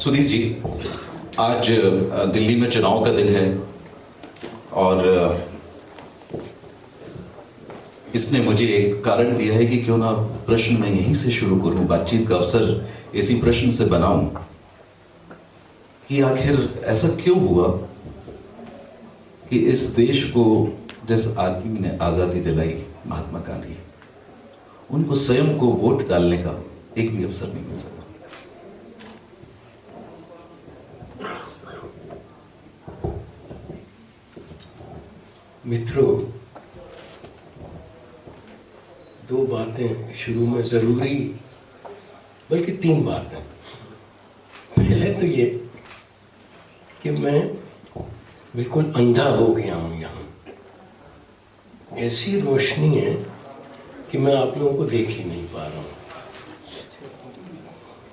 सुधीर जी, आज दिल्ली में चुनाव का दिन है और इसने मुझे एक कारण दिया है कि क्यों ना प्रश्न मैं यहीं से शुरू करूं, बातचीत का अवसर इसी प्रश्न से बनाऊं कि आखिर ऐसा क्यों हुआ कि इस देश को जिस आदमी ने आजादी दिलाई, महात्मा गांधी, उनको स्वयं को वोट डालने का एक भी अवसर नहीं मिल सका। मित्रों, दो बातें शुरू में जरूरी, बल्कि तीन बातें। पहले तो ये कि मैं बिल्कुल अंधा हो गया हूं। यहाँ ऐसी रोशनी है कि मैं आप लोगों को देख ही नहीं पा रहा हूं,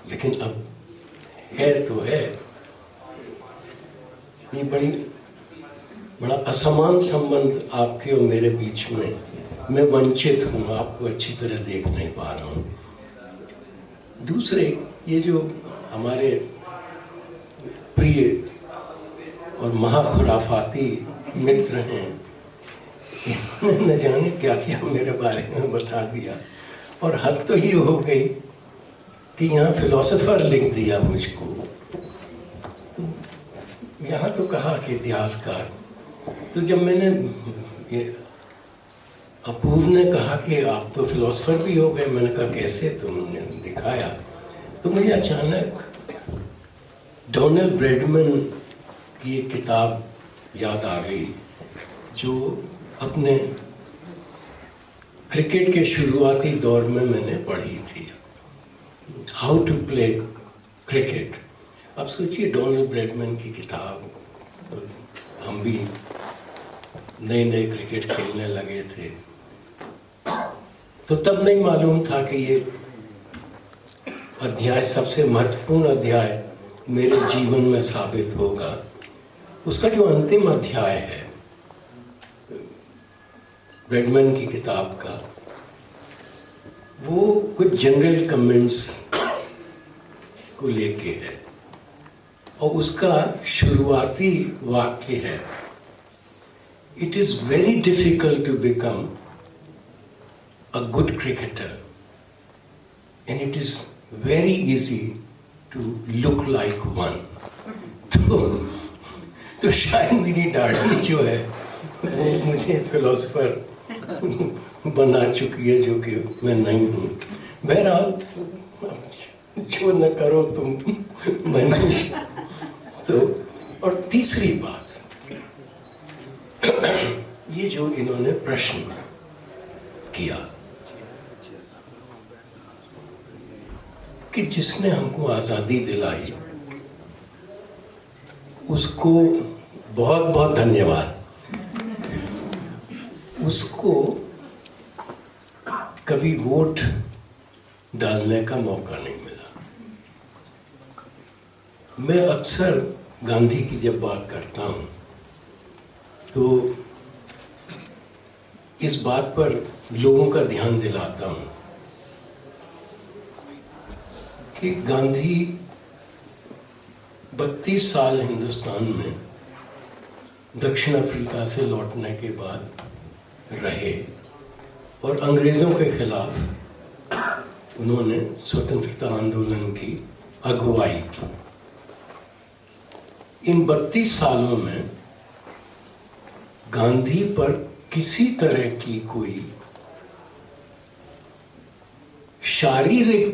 लेकिन अब है तो है। ये बड़ा असमान संबंध आपके और मेरे बीच में, मैं वंचित हूँ, आपको अच्छी तरह देख नहीं पा रहा हूँ। दूसरे, ये जो हमारे प्रिय और महाखुराफाती मित्र हैं, न जाने क्या क्या मेरे बारे में बता दिया, और हद तो ये हो गई कि यहाँ फिलोसोफर लिख दिया मुझको। यहाँ तो कहा कि इतिहासकार। तो जब मैंने ये अपूर्व ने कहा कि आप तो फिलोसोफर भी हो गए, मैंने कहा कैसे, तो उन्होंने दिखाया। तो मुझे अचानक डोनाल्ड ब्रैडमैन की एक किताब याद आ गई जो अपने क्रिकेट के शुरुआती दौर में मैंने पढ़ी थी, हाउ टू प्ले क्रिकेट। अब सोचिए, डोनाल्ड ब्रैडमैन की किताब, हम भी नए नए क्रिकेट खेलने लगे थे, तो तब नहीं मालूम था कि ये अध्याय सबसे महत्वपूर्ण अध्याय मेरे जीवन में साबित होगा। उसका जो अंतिम अध्याय है ब्रैडमैन की किताब का, वो कुछ जनरल कमेंट्स को लेके है, और उसका शुरुआती वाक्य है, it is very difficult to become a good cricketer and it is very easy to look like one. तो शायद मेरी दाढ़ी जो है वो मुझे फिलोसोफर बना चुकी है, जो कि मैं नहीं हूँ। बहरहाल, जो न करो तुम मनीष। तो और तीसरी बात, ये जो इन्होंने प्रश्न किया कि जिसने हमको आजादी दिलाई, उसको बहुत बहुत धन्यवाद। उसको कभी वोट डालने का मौका नहीं मिला। मैं अक्सर गांधी की जब बात करता हूं तो इस बात पर लोगों का ध्यान दिलाता हूं कि गांधी 32 साल हिंदुस्तान में दक्षिण अफ्रीका से लौटने के बाद रहे और अंग्रेजों के खिलाफ उन्होंने स्वतंत्रता आंदोलन की अगुवाई की। इन 32 सालों में गांधी पर किसी तरह की कोई शारीरिक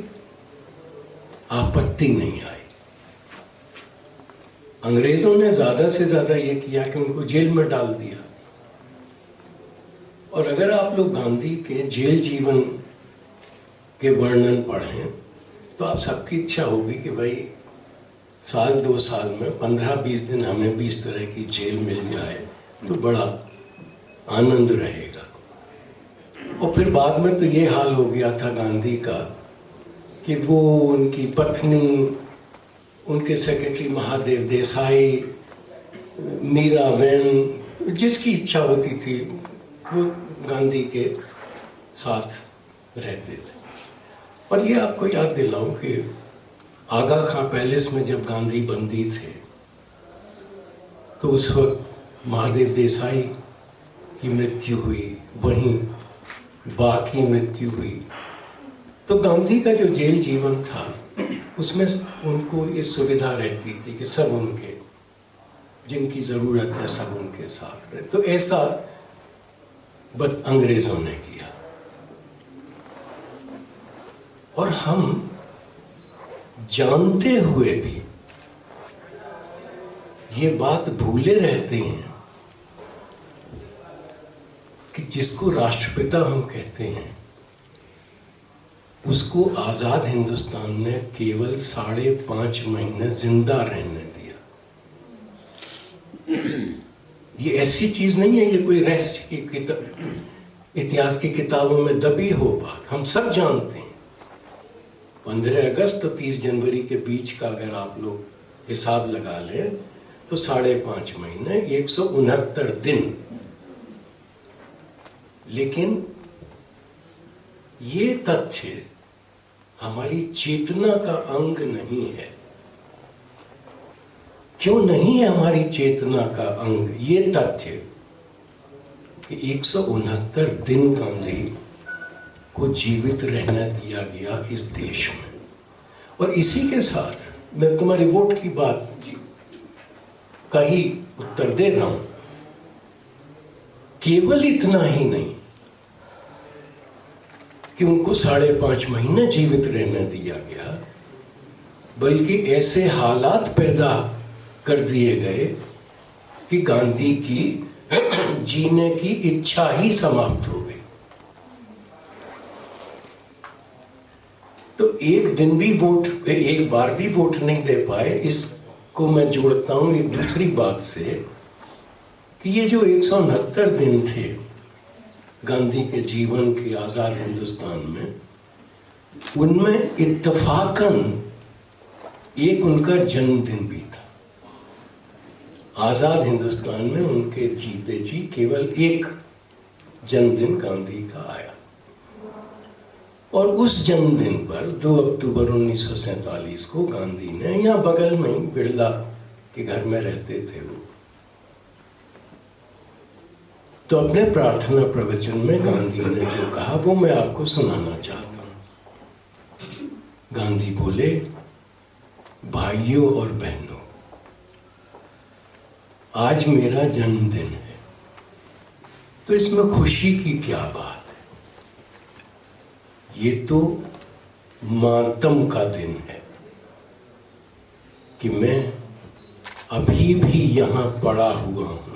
आपत्ति नहीं आई। अंग्रेजों ने ज्यादा से ज्यादा ये किया कि उनको जेल में डाल दिया। और अगर आप लोग गांधी के जेल जीवन के वर्णन पढ़ें तो आप सबकी इच्छा होगी कि भाई साल 2 साल में 15-20 दिन हमें भी इस तरह की जेल मिल जाए तो बड़ा आनंद रहेगा। और फिर बाद में तो ये हाल हो गया था गांधी का कि वो, उनकी पत्नी, उनके सेक्रेटरी महादेव देसाई, मीराबेन, जिसकी इच्छा होती थी वो गांधी के साथ रहते थे। और ये आपको याद दिलाऊं कि आगा खां पैलेस में जब गांधी बंदी थे तो उस वक्त महादेव देसाई की मृत्यु हुई, वहीं बा की मृत्यु हुई। तो गांधी का जो जेल जीवन था उसमें उनको ये सुविधा रहती थी कि सब उनके जिनकी ज़रूरत है सब उनके साथ रहे। तो ऐसा बस अंग्रेज़ों ने किया और हम जानते हुए भी ये बात भूले रहते हैं कि जिसको राष्ट्रपिता हम कहते हैं उसको आजाद हिंदुस्तान ने केवल 5.5 महीने जिंदा रहने दिया। ये ऐसी चीज नहीं है, ये कोई रेस्ट की किताब इतिहास की किताबों में दबी हो बात, हम सब जानते हैं। 15 अगस्त और 30 जनवरी के बीच का अगर आप लोग हिसाब लगा लें तो 5.5 महीने 169 दिन। लेकिन ये तथ्य हमारी चेतना का अंग नहीं है। क्यों नहीं है हमारी चेतना का अंग? ये तथ्य कि 169 दिन गांधी को जीवित रहने दिया गया इस देश में। और इसी के साथ मैं तुम्हारी वोट की बात का ही उत्तर दे रहा हूं। केवल इतना ही नहीं कि उनको 5.5 महीने जीवित रहने दिया गया, बल्कि ऐसे हालात पैदा कर दिए गए कि गांधी की जीने की इच्छा ही समाप्त हो गई। तो एक बार भी वोट नहीं दे पाए। इसको मैं जोड़ता हूं एक दूसरी बात से कि ये जो 169 दिन थे गांधी के जीवन के आजाद हिंदुस्तान में, उनमें इत्तफाकन एक उनका जन्मदिन भी था। आजाद हिंदुस्तान में उनके जीते जी केवल एक जन्मदिन गांधी का आया और उस जन्मदिन पर 2 अक्टूबर 1947 को गांधी ने, यहाँ बगल में ही बिरला के घर में रहते थे वो, तो अपने प्रार्थना प्रवचन में गांधी ने जो कहा वो मैं आपको सुनाना चाहता हूं। गांधी बोले, भाइयों और बहनों, आज मेरा जन्मदिन है, तो इसमें खुशी की क्या बात है? ये तो मातम का दिन है कि मैं अभी भी यहां पड़ा हुआ हूं।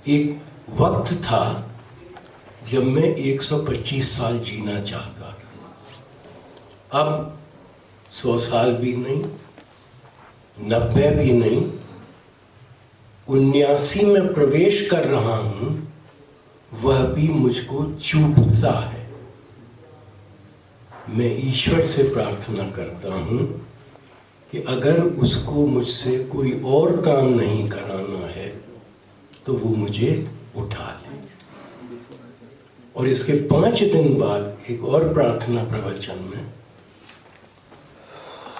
एक वक्त था जब मैं 125 साल जीना चाहता था। अब 100 साल भी नहीं, 90 भी नहीं, 79 में प्रवेश कर रहा हूं, वह भी मुझको चूभता है। मैं ईश्वर से प्रार्थना करता हूं कि अगर उसको मुझसे कोई और काम नहीं कराना है तो वो मुझे उठा ले। और इसके 5 दिन बाद एक और प्रार्थना प्रवचन में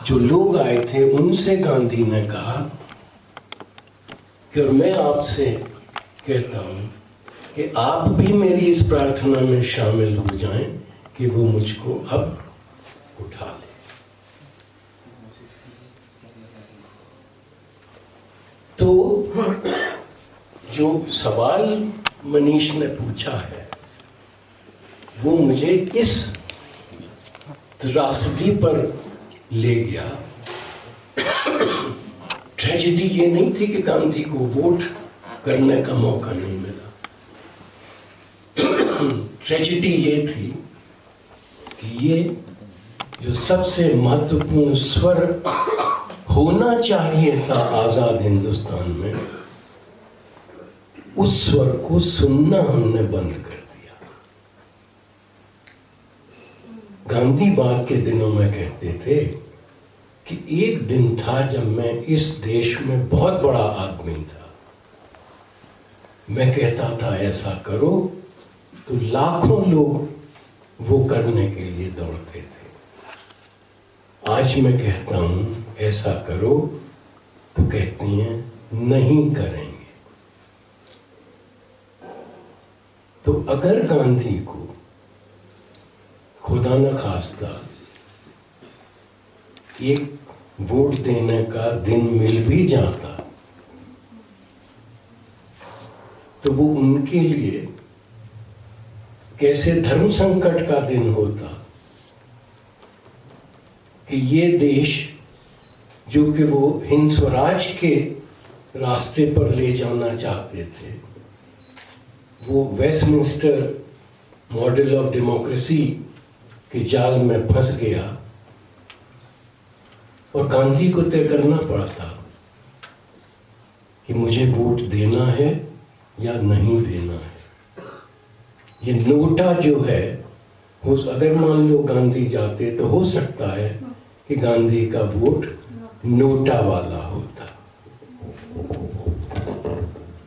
जो लोग आए थे उनसे गांधी ने कहा कि और मैं आपसे कहता हूं कि आप भी मेरी इस प्रार्थना में शामिल हो जाएं कि वो मुझको अब उठा ले। तो जो सवाल मनीष ने पूछा है वो मुझे इस त्रासदी पर ले गया। ट्रेजेडी ये नहीं थी कि गांधी को वोट करने का मौका नहीं मिला। ट्रेजेडी ये थी कि ये जो सबसे महत्वपूर्ण स्वर होना चाहिए था आजाद हिंदुस्तान में, उस स्वर को सुनना हमने बंद कर दिया। गांधी बाद के दिनों में कहते थे कि एक दिन था जब मैं इस देश में बहुत बड़ा आदमी था। मैं कहता था ऐसा करो तो लाखों लोग वो करने के लिए दौड़ते थे। आज मैं कहता हूँ ऐसा करो, तो कहती हैं नहीं करेंगे। तो अगर गांधी को खुदा न खास्ता एक वोट देने का दिन मिल भी जाता, तो वो उनके लिए कैसे धर्म संकट का दिन होता कि ये देश जो कि वो हिंद स्वराज के रास्ते पर ले जाना चाहते थे, वो वेस्टमिंस्टर मॉडल ऑफ डेमोक्रेसी के जाल में फंस गया और गांधी को तय करना पड़ा था कि मुझे वोट देना है या नहीं देना है। ये नोटा जो है, अगर मान लो गांधी जाते तो हो सकता है कि गांधी का वोट नोटा वाला होता।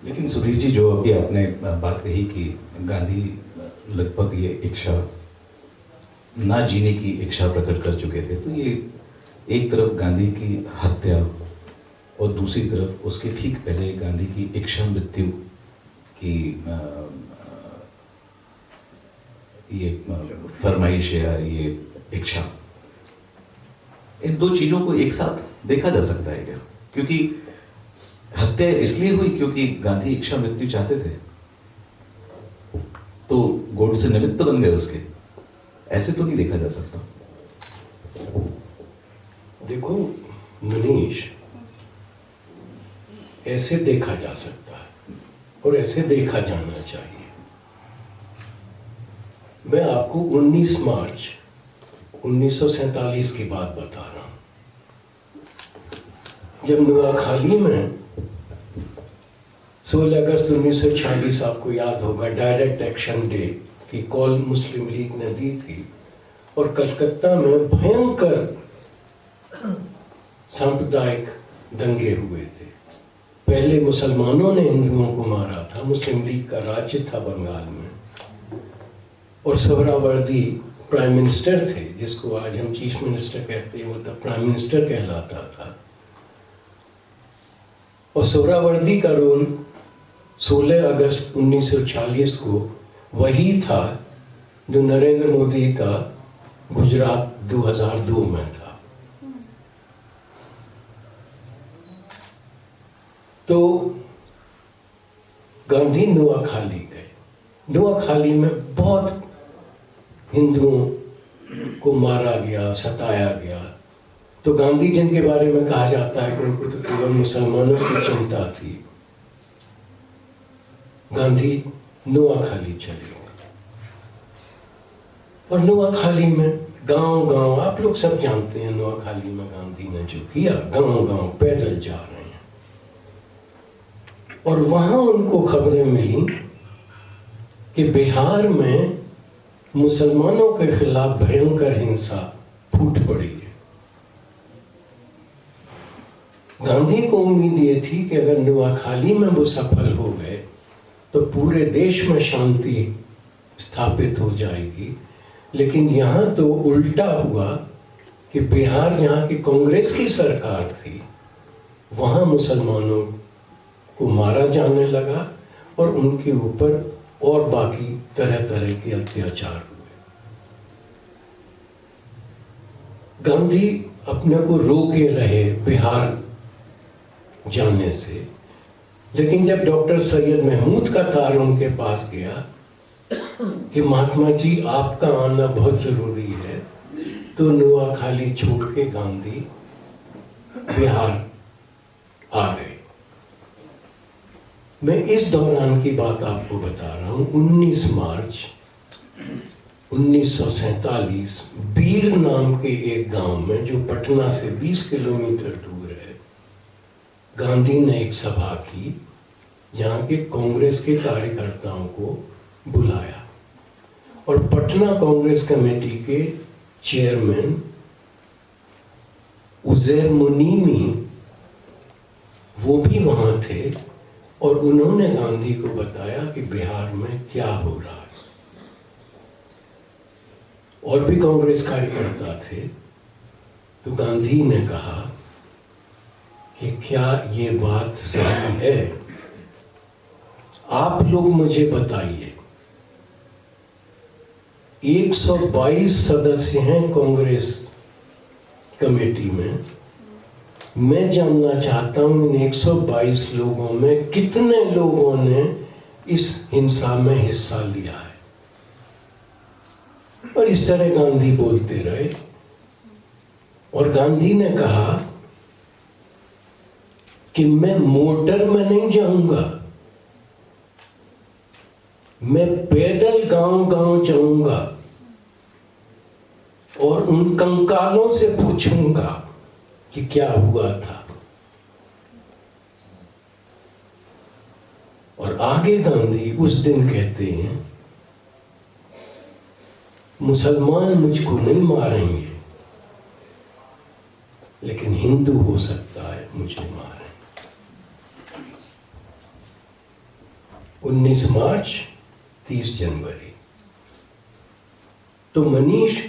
लेकिन सुधीर जी, जो अभी आपने बात कही कि गांधी लगभग ये इच्छा ना जीने की इच्छा प्रकट कर चुके थे, तो ये एक तरफ गांधी की हत्या और दूसरी तरफ उसके ठीक पहले गांधी की इच्छा मृत्यु की ये फरमाइश या ये इच्छा, इन दो चीजों को एक साथ देखा जा सकता है क्या? क्योंकि हत्या इसलिए हुई क्योंकि गांधी इच्छा मृत्यु चाहते थे, तो गोडसे निमित्त बन गए उसके, ऐसे तो नहीं देखा जा सकता। देखो मनीष, ऐसे देखा जा सकता है और ऐसे देखा जाना चाहिए। मैं आपको 19 मार्च 1947 की बात बता रहा हूं, जब नुआखाली में 16 अगस्त 1946, आपको याद होगा, डायरेक्ट एक्शन डे की कॉल मुस्लिम लीग ने दी थी और कलकत्ता में भयंकर सांप्रदायिक दंगे हुए थे। पहले मुसलमानों ने हिंदुओं को मारा था, मुस्लिम लीग का राज्य था बंगाल में, और सोहरावर्दी प्राइम मिनिस्टर थे, जिसको आज हम चीफ मिनिस्टर कहते हैं, वो तब प्राइम मिनिस्टर कहलाता था। और सोहरावर्दी का रोल 16 अगस्त 1946 को वही था जो नरेंद्र मोदी का गुजरात 2002 में था। तो गांधी नुआखाली गए। नुआखाली में बहुत हिंदुओं को मारा गया, सताया गया। तो गांधी जिनके बारे में कहा जाता है कि उनको तो केवल मुसलमानों की चिंता थी, गांधी नुआखाली चले गए। और नुआखाली में गांव गांव, आप लोग सब जानते हैं नुआखाली में गांधी ने जो किया, गांव गांव पैदल जा रहे हैं। और वहां उनको खबरें मिली कि बिहार में मुसलमानों के खिलाफ भयंकर हिंसा फूट पड़ी है। गांधी को उम्मीद ये थी कि अगर नुआखाली में वो सफल हो गए तो पूरे देश में शांति स्थापित हो जाएगी। लेकिन यहाँ तो उल्टा हुआ कि बिहार, यहाँ की कांग्रेस की सरकार थी, वहाँ मुसलमानों को मारा जाने लगा और उनके ऊपर और बाकी तरह तरह के अत्याचार हुए। गांधी अपने को रोके रहे बिहार जाने से, लेकिन जब डॉक्टर सैयद महमूद का तार उनके पास गया कि महात्मा जी आपका आना बहुत जरूरी है, तो नुआखाली छोड़ के गांधी बिहार आ गए। मैं इस दौरान की बात आपको बता रहा हूं। 19 मार्च 1947 बीर नाम के एक गांव में, जो पटना से 20 किलोमीटर दूर है, गांधी ने एक सभा की, जहां के कांग्रेस के कार्यकर्ताओं को बुलाया और पटना कांग्रेस कमेटी के चेयरमैन उजैर मुनीमी वो भी वहां थे और उन्होंने गांधी को बताया कि बिहार में क्या हो रहा है। और भी कांग्रेस कार्यकर्ता थे तो गांधी ने कहा कि क्या ये बात सही है, आप लोग मुझे बताइए। 122 सदस्य हैं कांग्रेस कमेटी में, मैं जानना चाहता हूं इन 122 लोगों में कितने लोगों ने इस हिंसा में हिस्सा लिया है। और इस तरह गांधी बोलते रहे। और गांधी ने कहा कि मैं मोटर में नहीं जाऊंगा, मैं पैदल गांव गांव जाऊंगा और उन कंकालों से पूछूंगा कि क्या हुआ था। और आगे गांधी उस दिन कहते हैं, मुसलमान मुझको नहीं मारेंगे, लेकिन हिंदू हो सकता है मुझे मारें। 19 मार्च 30 जनवरी। तो मनीष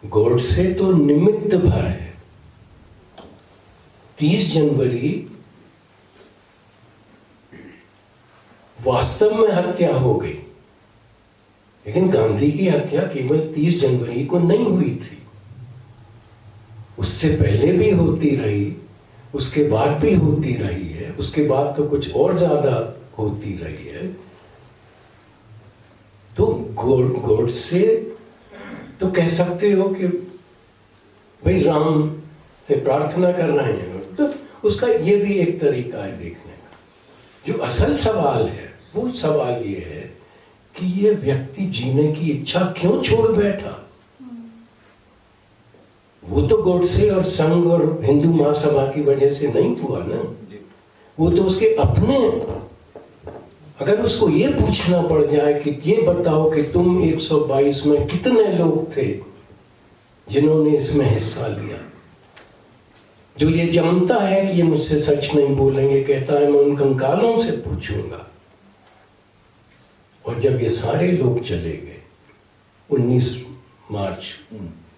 गोडसे तो निमित्त भर है। 30 जनवरी वास्तव में हत्या हो गई, लेकिन गांधी की हत्या केवल 30 जनवरी को नहीं हुई थी, उससे पहले भी होती रही, उसके बाद भी होती रही है, उसके बाद तो कुछ और ज्यादा होती रही है। तो गोडसे तो कह सकते हो कि भाई राम से प्रार्थना कर रहे हैं, तो उसका ये भी एक तरीका है देखने का। जो असल सवाल है वो सवाल ये है कि ये व्यक्ति जीने की इच्छा क्यों छोड़ बैठा। वो तो गोडसे और संघ और हिंदू महासभा की वजह से नहीं हुआ ना, वो तो उसके अपने। अगर उसको ये पूछना पड़ जाए कि ये बताओ कि तुम 122 में कितने लोग थे जिन्होंने इसमें हिस्सा लिया, जो ये जानता है कि ये मुझसे सच नहीं बोलेंगे, कहता है मैं उन कंकालों से पूछूंगा। और जब ये सारे लोग चले गए 19 मार्च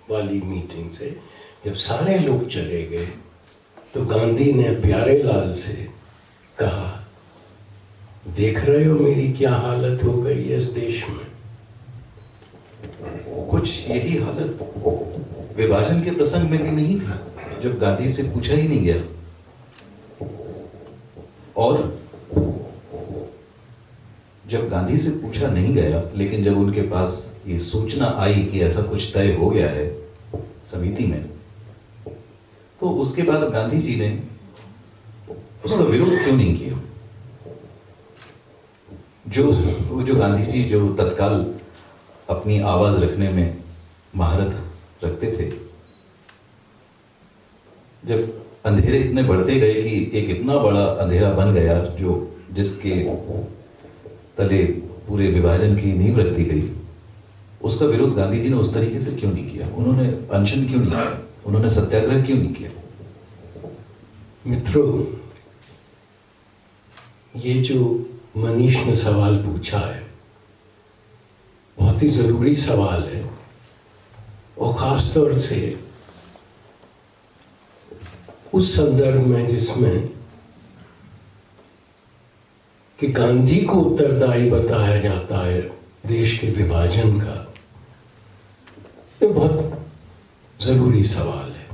वाली मीटिंग से, जब सारे लोग चले गए, तो गांधी ने प्यारेलाल से कहा, देख रहे हो मेरी क्या हालत हो गई है इस देश में। कुछ यही हालत विभाजन के प्रसंग में भी नहीं था, जब गांधी से पूछा ही नहीं गया। और जब गांधी से पूछा नहीं गया, लेकिन जब उनके पास ये सूचना आई कि ऐसा कुछ तय हो गया है समिति में, तो उसके बाद गांधी जी ने उसका विरोध क्यों नहीं किया। जो गांधी जी जो तत्काल अपनी आवाज रखने में महारत रखते थे, जब अंधेरे इतने बढ़ते गए कि एक इतना बड़ा अंधेरा बन गया जो जिसके तले पूरे विभाजन की नींव रख दी गई, उसका विरोध गांधी जी ने उस तरीके से क्यों नहीं किया। उन्होंने अनशन क्यों नहीं किया, उन्होंने सत्याग्रह क्यों नहीं किया। मित्रों, ये जो मनीष ने सवाल पूछा है बहुत ही जरूरी सवाल है, और खासतौर से उस संदर्भ में जिसमें कि गांधी को उत्तरदायी बताया जाता है देश के विभाजन का। ये बहुत जरूरी सवाल है।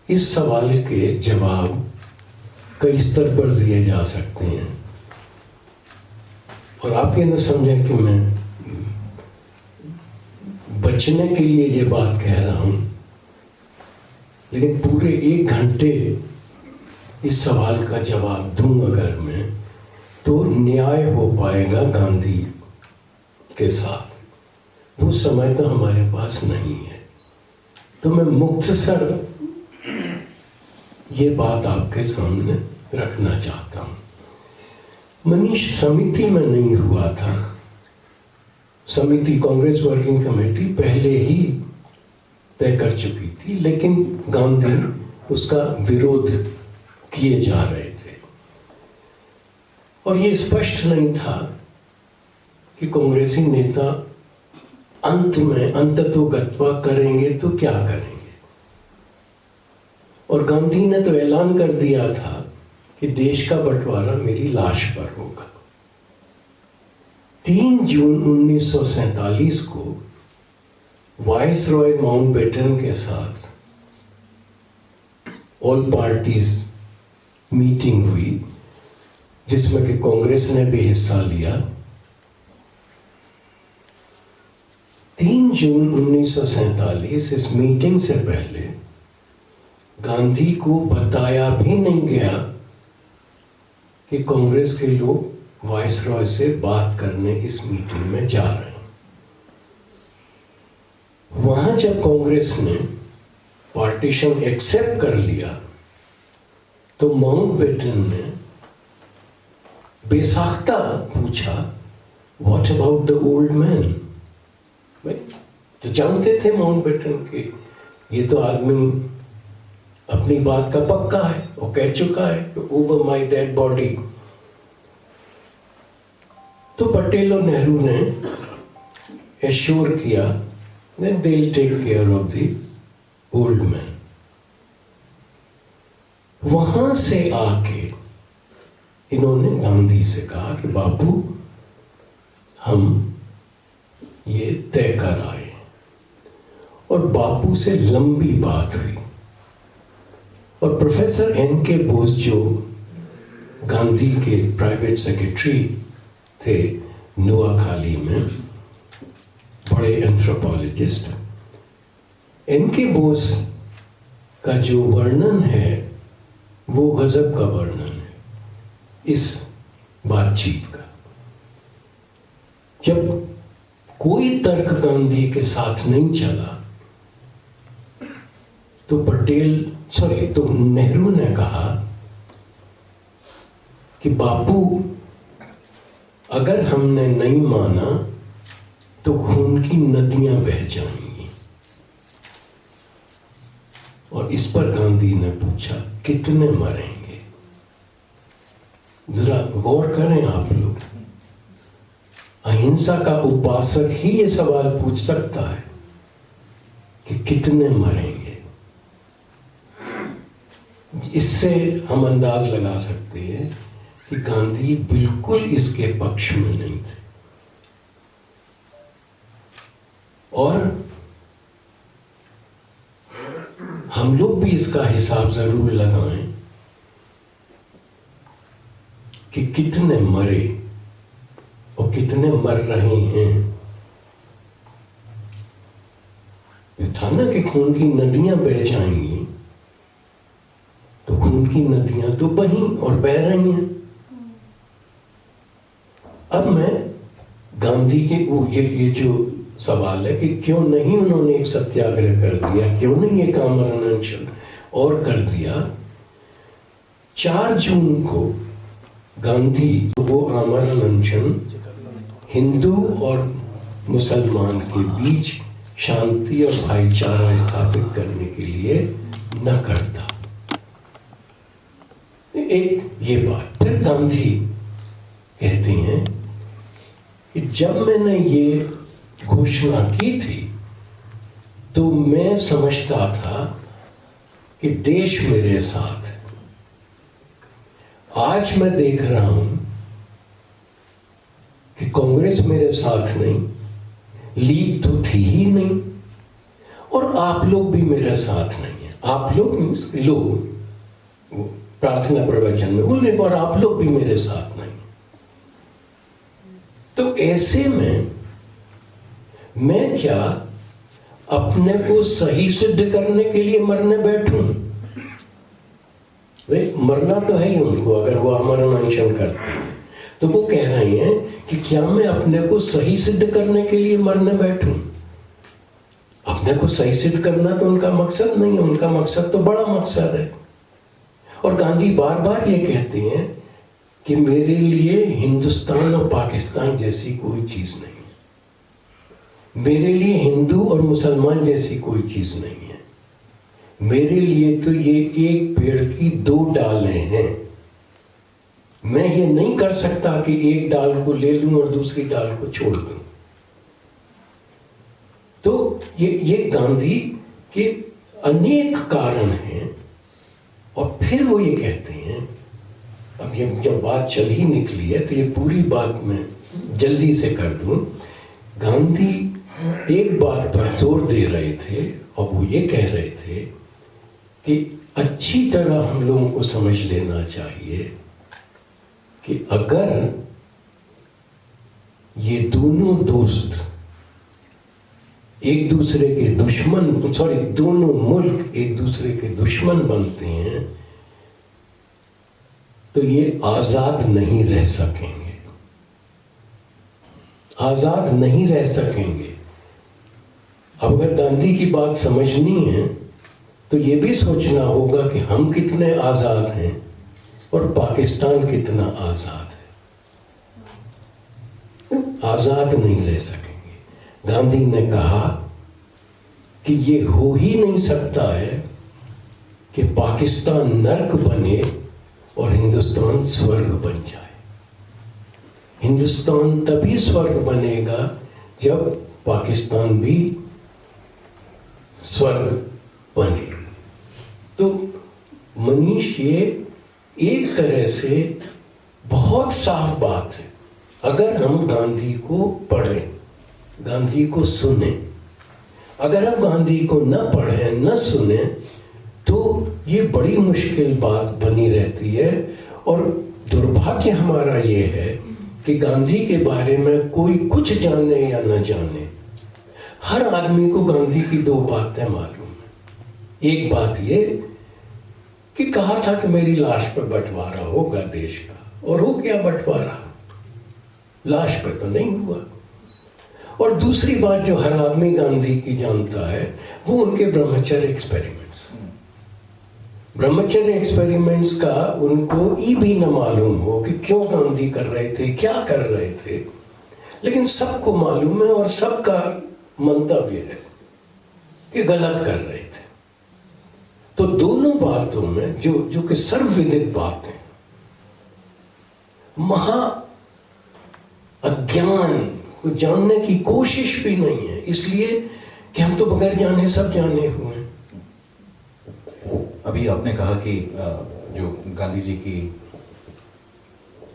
इस सवाल के जवाब कई स्तर पर दिए जा सकते हैं, और आप ये न समझें कि मैं बचने के लिए ये बात कह रहा हूं, लेकिन पूरे 1 घंटे इस सवाल का जवाब दूं अगर मैं, तो न्याय हो पाएगा गांधी के साथ। वो समय तो हमारे पास नहीं है। तो मैं मुख्तसर ये बात आपके सामने रखना चाहता हूं। मनीष समिति में नहीं हुआ था। समिति, कांग्रेस वर्किंग कमेटी पहले ही तय कर चुकी थी, लेकिन गांधी उसका विरोध किए जा रहे थे। और ये स्पष्ट नहीं था कि कांग्रेसी नेता अंत में अंततोगत्वा करेंगे तो क्या करेंगे। और गांधी ने तो ऐलान कर दिया था कि देश का बंटवारा मेरी लाश पर होगा। 3 जून 1947 को वाइसरॉय माउंटबेटन के साथ ऑल पार्टीज मीटिंग हुई, जिसमें कि कांग्रेस ने भी हिस्सा लिया। 3 जून 1947 इस मीटिंग से पहले गांधी को बताया भी नहीं गया कि कांग्रेस के लोग वाइसरॉय से बात करने इस मीटिंग में जा रहे हैं। वहां जब कांग्रेस ने पार्टीशन एक्सेप्ट कर लिया तो माउंटबेटन ने बेसाख्ता पूछा, what about the old man. तो जानते थे माउंटबेटन के ये तो आदमी अपनी बात का पक्का है, वो कह चुका है कि ओवर माय डेड बॉडी। तो पटेल और नेहरू ने एश्योर किया that they'll take care of the old man। वहां से आके इन्होंने गांधी से कहा कि बापू हम ये तय कर आए। और बापू से लंबी बात हुई। और प्रोफेसर एन.के. बोस जो गांधी के प्राइवेट सेक्रेटरी थे नुआखाली में, बड़े एंथ्रोपोलॉजिस्ट, एन.के. बोस का जो वर्णन है वो गजब का वर्णन है इस बातचीत का। जब कोई तर्क गांधी के साथ नहीं चला तो तो नेहरू ने कहा कि बापू अगर हमने नहीं माना तो खून की नदियां बह जाएंगी। और इस पर गांधी ने पूछा, कितने मरेंगे? जरा गौर करें आप लोग। अहिंसा का उपासक ही ये सवाल पूछ सकता है कि कितने मरेंगे। इससे हम अंदाज लगा सकते हैं कि गांधी बिल्कुल इसके पक्ष में नहीं थे। और हम लोग भी इसका हिसाब जरूर लगाएं कि कितने मरे और कितने मर रहे हैं। ये था ना कि खून की नदियां बह जाएंगी, तो खून की नदियां तो बही और बह रही हैं। अब मैं गांधी के ये जो सवाल है कि क्यों नहीं उन्होंने एक सत्याग्रह कर दिया, क्यों नहीं एक आमरण अनशन और कर दिया। 4 जून को गांधी वो आमरण अनशन हिंदू और मुसलमान के बीच शांति और भाईचारा स्थापित करने के लिए न करता। एक ये बात। फिर गांधी कहते हैं कि जब मैंने ये घोषणा की थी तो मैं समझता था कि देश मेरे साथ है। आज मैं देख रहा हूं कि कांग्रेस मेरे साथ नहीं, लीग तो थी ही नहीं, और आप लोग भी मेरे साथ नहीं है। आप लोग लोग प्रार्थना प्रवचन में बोले, और आप लोग भी मेरे साथ नहीं। तो ऐसे में मैं क्या अपने को सही सिद्ध करने के लिए मरने बैठूं? वे मरना तो है ही उनको, अगर वो आमरण अनशन करते हैं तो वो कह रहे हैं कि क्या मैं अपने को सही सिद्ध करने के लिए मरने बैठूं? अपने को सही सिद्ध करना तो उनका मकसद नहीं है, उनका मकसद तो बड़ा मकसद है। और गांधी बार बार ये कहते हैं कि मेरे लिए हिंदुस्तान और पाकिस्तान जैसी कोई चीज नहीं है, मेरे लिए हिंदू और मुसलमान जैसी कोई चीज नहीं है, मेरे लिए तो ये एक पेड़ की 2 डालें हैं। मैं ये नहीं कर सकता कि एक डाल को ले लूं और दूसरी डाल को छोड़ दूं। ये गांधी के अनेक कारण हैं। और फिर वो ये कहते हैं, अब ये जब बात चल ही निकली है तो ये पूरी बात मैं जल्दी से कर दूं। गांधी एक बात पर जोर दे रहे थे और वो ये कह रहे थे कि अच्छी तरह हम लोगों को समझ लेना चाहिए कि अगर ये दोनों दोस्त एक दूसरे के दुश्मन, दोनों मुल्क एक दूसरे के दुश्मन बनते हैं तो ये आजाद नहीं रह सकेंगे, आजाद नहीं रह सकेंगे। अब अगर गांधी की बात समझनी है तो ये भी सोचना होगा कि हम कितने आजाद हैं और पाकिस्तान कितना आजाद है। आजाद नहीं रह सकेंगे। गांधी ने कहा कि ये हो ही नहीं सकता है कि पाकिस्तान नर्क बने और हिंदुस्तान स्वर्ग बन जाए। हिंदुस्तान तभी स्वर्ग बनेगा जब पाकिस्तान भी स्वर्ग बने। तो मनीष, ये एक तरह से बहुत साफ बात है। अगर हम गांधी को पढ़ें, गांधी को सुने, अगर हम गांधी को न पढ़ें न सुने तो ये बड़ी मुश्किल बात बनी रहती है। और दुर्भाग्य हमारा ये है कि गांधी के बारे में कोई कुछ जाने या न जाने, हर आदमी को गांधी की दो बातें मालूम है। एक बात ये कि कहा था कि मेरी लाश पर बंटवारा होगा देश का, और हो गया बंटवारा, लाश पर तो नहीं हुआ। और दूसरी बात जो हर आदमी गांधी की जानता है वो उनके ब्रह्मचर्य एक्सपेरिमेंट्स। ब्रह्मचर्य एक्सपेरिमेंट्स का उनको ये भी न मालूम हो कि क्यों गांधी कर रहे थे, क्या कर रहे थे, लेकिन सबको मालूम है और सबका मंतव्य है कि गलत कर रहे थे। तो दोनों बातों में जो कि सर्वविदित बात है, महा अज्ञान को जानने की कोशिश भी नहीं है, इसलिए कि हम तो बगैर जाने सब जाने हुए हैं। अभी आपने कहा कि जो गांधी जी की,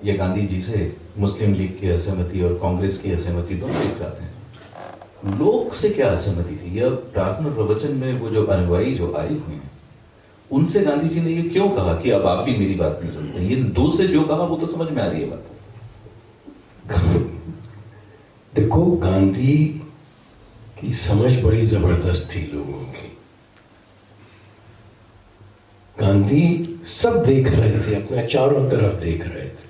ये गांधी जी से मुस्लिम लीग की असहमति और कांग्रेस की असहमति दोनों एक साथ हैं। लोक से क्या असहमति थी? यह प्रार्थना प्रवचन में वो जो अनुयायी जो आए हुए हैं उनसे गांधी जी ने ये क्यों कहा कि अब आप भी मेरी बात नहीं सुनते? ये दो से जो कहा वो तो समझ में आ रही है बात। देखो, गांधी की समझ बड़ी जबरदस्त थी लोगों की। गांधी सब देख रहे थे, अपने चारों तरफ देख रहे थे,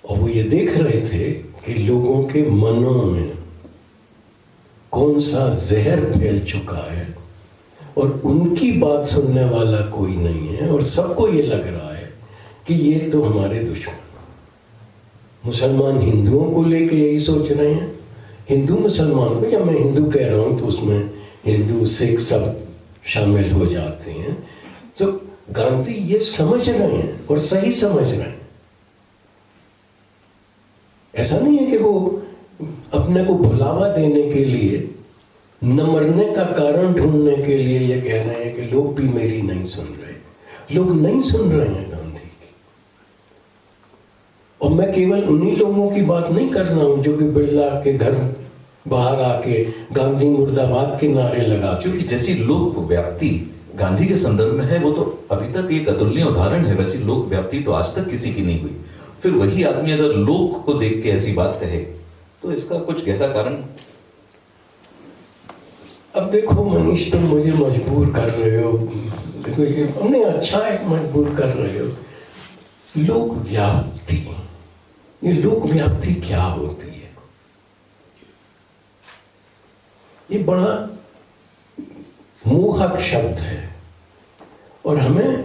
और वो ये देख रहे थे कि लोगों के मनों में कौन सा जहर फैल चुका है और उनकी बात सुनने वाला कोई नहीं है, और सबको ये लग रहा है कि ये तो हमारे दुश्मन। मुसलमान हिंदुओं को लेके यही सोच रहे हैं, हिंदू मुसलमान को, जब मैं हिंदू कह रहा हूं तो उसमें हिंदू सिख सब शामिल हो जाते हैं। तो गांधी ये समझ रहे हैं और सही समझ रहे हैं। ऐसा नहीं है कि वो अपने को भुलावा देने के लिए, न मरने का कारण ढूंढने के लिए ये कह रहे हैं कि लोग भी मेरी नहीं सुन रहे। लोग नहीं सुन रहे हैं गांधी की। और मैं केवल उन्हीं लोगों की बात नहीं कर रहा हूं जो कि बिरला के घर बाहर आके गांधी मुर्दाबाद के नारे लगा, क्योंकि जैसी लोक व्याप्ति गांधी के संदर्भ में है वो तो अभी तक एक अतुलनीय उदाहरण है, वैसी लोक व्याप्ति तो आज तक किसी की नहीं हुई। फिर वही आदमी अगर लोक को देख के ऐसी बात कहे तो इसका कुछ गहरा कारण। अब देखो मनीष, तुम मुझे मजबूर कर रहे हो। देखो, ये हमने अच्छा है, मजबूर कर रहे हो। लोक व्याप्ति, ये लोक व्याप्ति क्या होती है? ये बड़ा मोहक शब्द है और हमें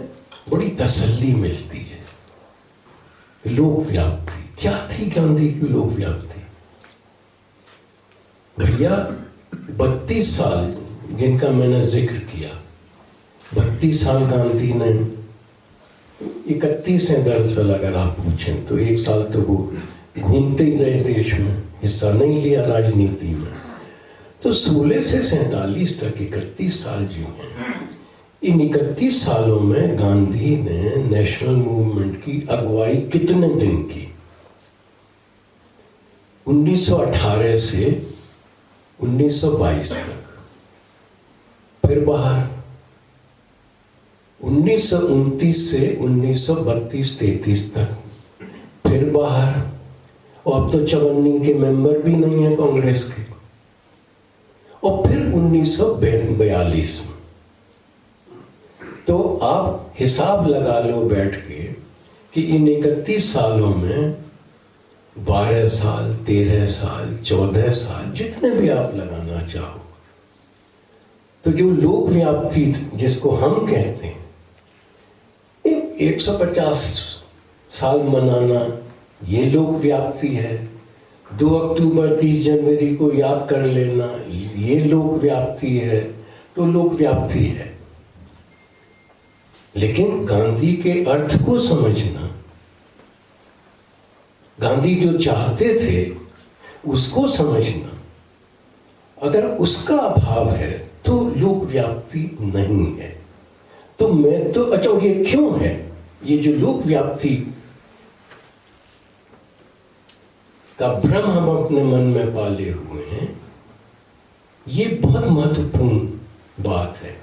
बड़ी तसल्ली मिलती है। लोक व्याप्ति क्या थी गांधी की लोक व्याप्ति? भैया 32 साल जिनका मैंने जिक्र किया, 32 साल गांधी ने, 31 हैं दरअसल अगर आप पूछें तो, 1 साल तो वो घूमते ही रहे देश में, हिस्सा नहीं लिया राजनीति में। तो 16 से 47 तक 31 साल जो हैं, इन 31 सालों में गांधी ने नेशनल मूवमेंट की अगुवाई कितने दिन की? 1918 से 1922 तक, फिर बाहर 1929 से 1932-33 तक, फिर बाहर, और अब तो 54 के मेंबर भी नहीं है कांग्रेस के, और फिर 1942 में। तो आप हिसाब लगा लो बैठ के कि इन 31 सालों में 12 साल, 13 साल, 14 साल, जितने भी आप लगाना चाहो, तो जो लोक व्याप्ति जिसको हम कहते हैं, 150 साल मनाना ये लोक व्याप्ति है, 2 अक्टूबर 30 जनवरी को याद कर लेना ये लोक व्याप्ति है, तो लोक व्याप्ति है। लेकिन गांधी के अर्थ को समझना, गांधी जो चाहते थे उसको समझना, अगर उसका अभाव है तो लोक व्याप्ति नहीं है। तो मैं तो अच्छा, ये क्यों है? ये जो लोक व्याप्ति का भ्रम हम अपने मन में पाले हुए हैं, ये बहुत महत्वपूर्ण बात है।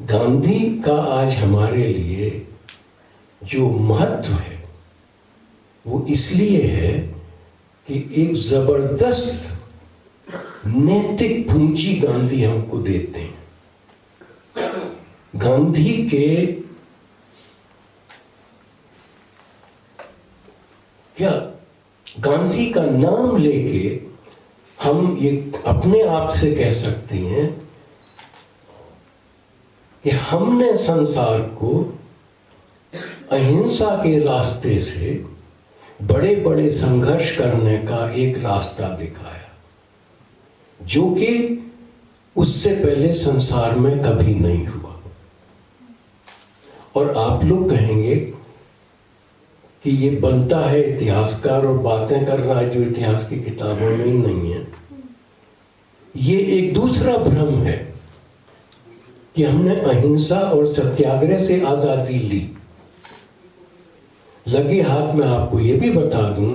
गांधी का आज हमारे लिए जो महत्व है वो इसलिए है कि एक जबरदस्त नैतिक पूंजी गांधी हमको देते हैं। गांधी के क्या, गांधी का नाम लेके हम ये अपने आप से कह सकते हैं कि हमने संसार को अहिंसा के रास्ते से बड़े बड़े संघर्ष करने का एक रास्ता दिखाया, जो कि उससे पहले संसार में कभी नहीं हुआ। और आप लोग कहेंगे कि ये बनता है इतिहासकार और बातें कर रहा है जो इतिहास की किताबों में ही नहीं है। ये एक दूसरा भ्रम है कि हमने अहिंसा और सत्याग्रह से आजादी ली। लगे हाथ में आपको ये भी बता दूं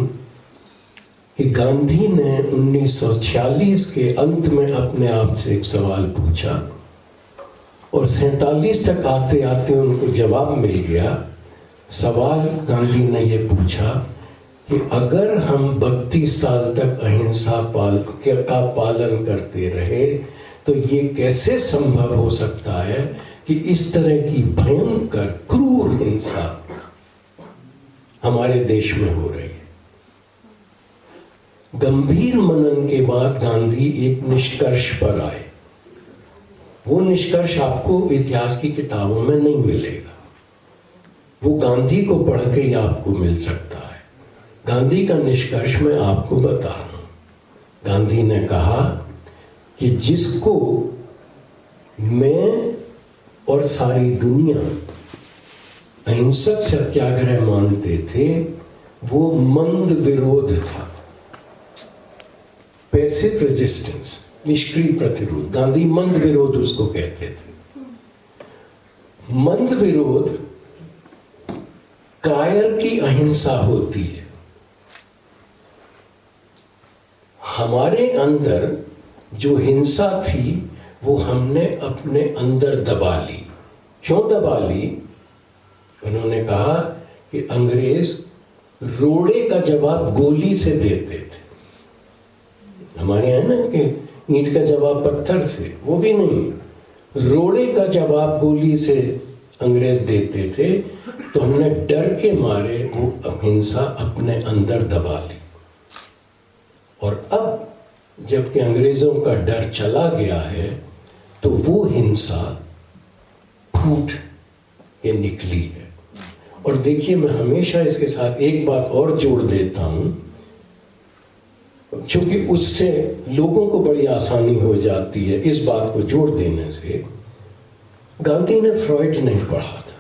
कि गांधी ने 1946 के अंत में अपने आप से एक सवाल पूछा और 47 तक आते आते उनको जवाब मिल गया। सवाल गांधी ने ये पूछा कि अगर हम 32 साल तक अहिंसा का पालन करते रहे तो ये कैसे संभव हो सकता है कि इस तरह की भयंकर क्रूर हिंसा हमारे देश में हो रही है। गंभीर मनन के बाद गांधी एक निष्कर्ष पर आए। वो निष्कर्ष आपको इतिहास की किताबों में नहीं मिलेगा, वो गांधी को पढ़ के ही आपको मिल सकता है। गांधी का निष्कर्ष मैं आपको बता रहा हूं। गांधी ने कहा कि जिसको मैं और सारी दुनिया अहिंसक सत्याग्रह मानते थे वो मंद विरोध था, पैसिव रेजिस्टेंस, निष्क्रिय प्रतिरोध। गांधी मंद विरोध उसको कहते थे। मंद विरोध कायर की अहिंसा होती है। हमारे अंदर जो हिंसा थी वो हमने अपने अंदर दबा ली। क्यों दबा ली? उन्होंने कहा कि अंग्रेज रोड़े का जवाब गोली से देते थे। हमारे यहाँ ना कि ईंट का जवाब पत्थर से, वो भी नहीं, रोड़े का जवाब गोली से अंग्रेज देते थे। तो हमने डर के मारे वो हिंसा अपने अंदर दबा ली। और अब जबकि अंग्रेजों का डर चला गया है तो वो हिंसा फूट के निकली है। और देखिए, मैं हमेशा इसके साथ एक बात और जोड़ देता हूं, क्योंकि उससे लोगों को बड़ी आसानी हो जाती है इस बात को जोड़ देने से। गांधी ने फ्रॉइड नहीं पढ़ा था,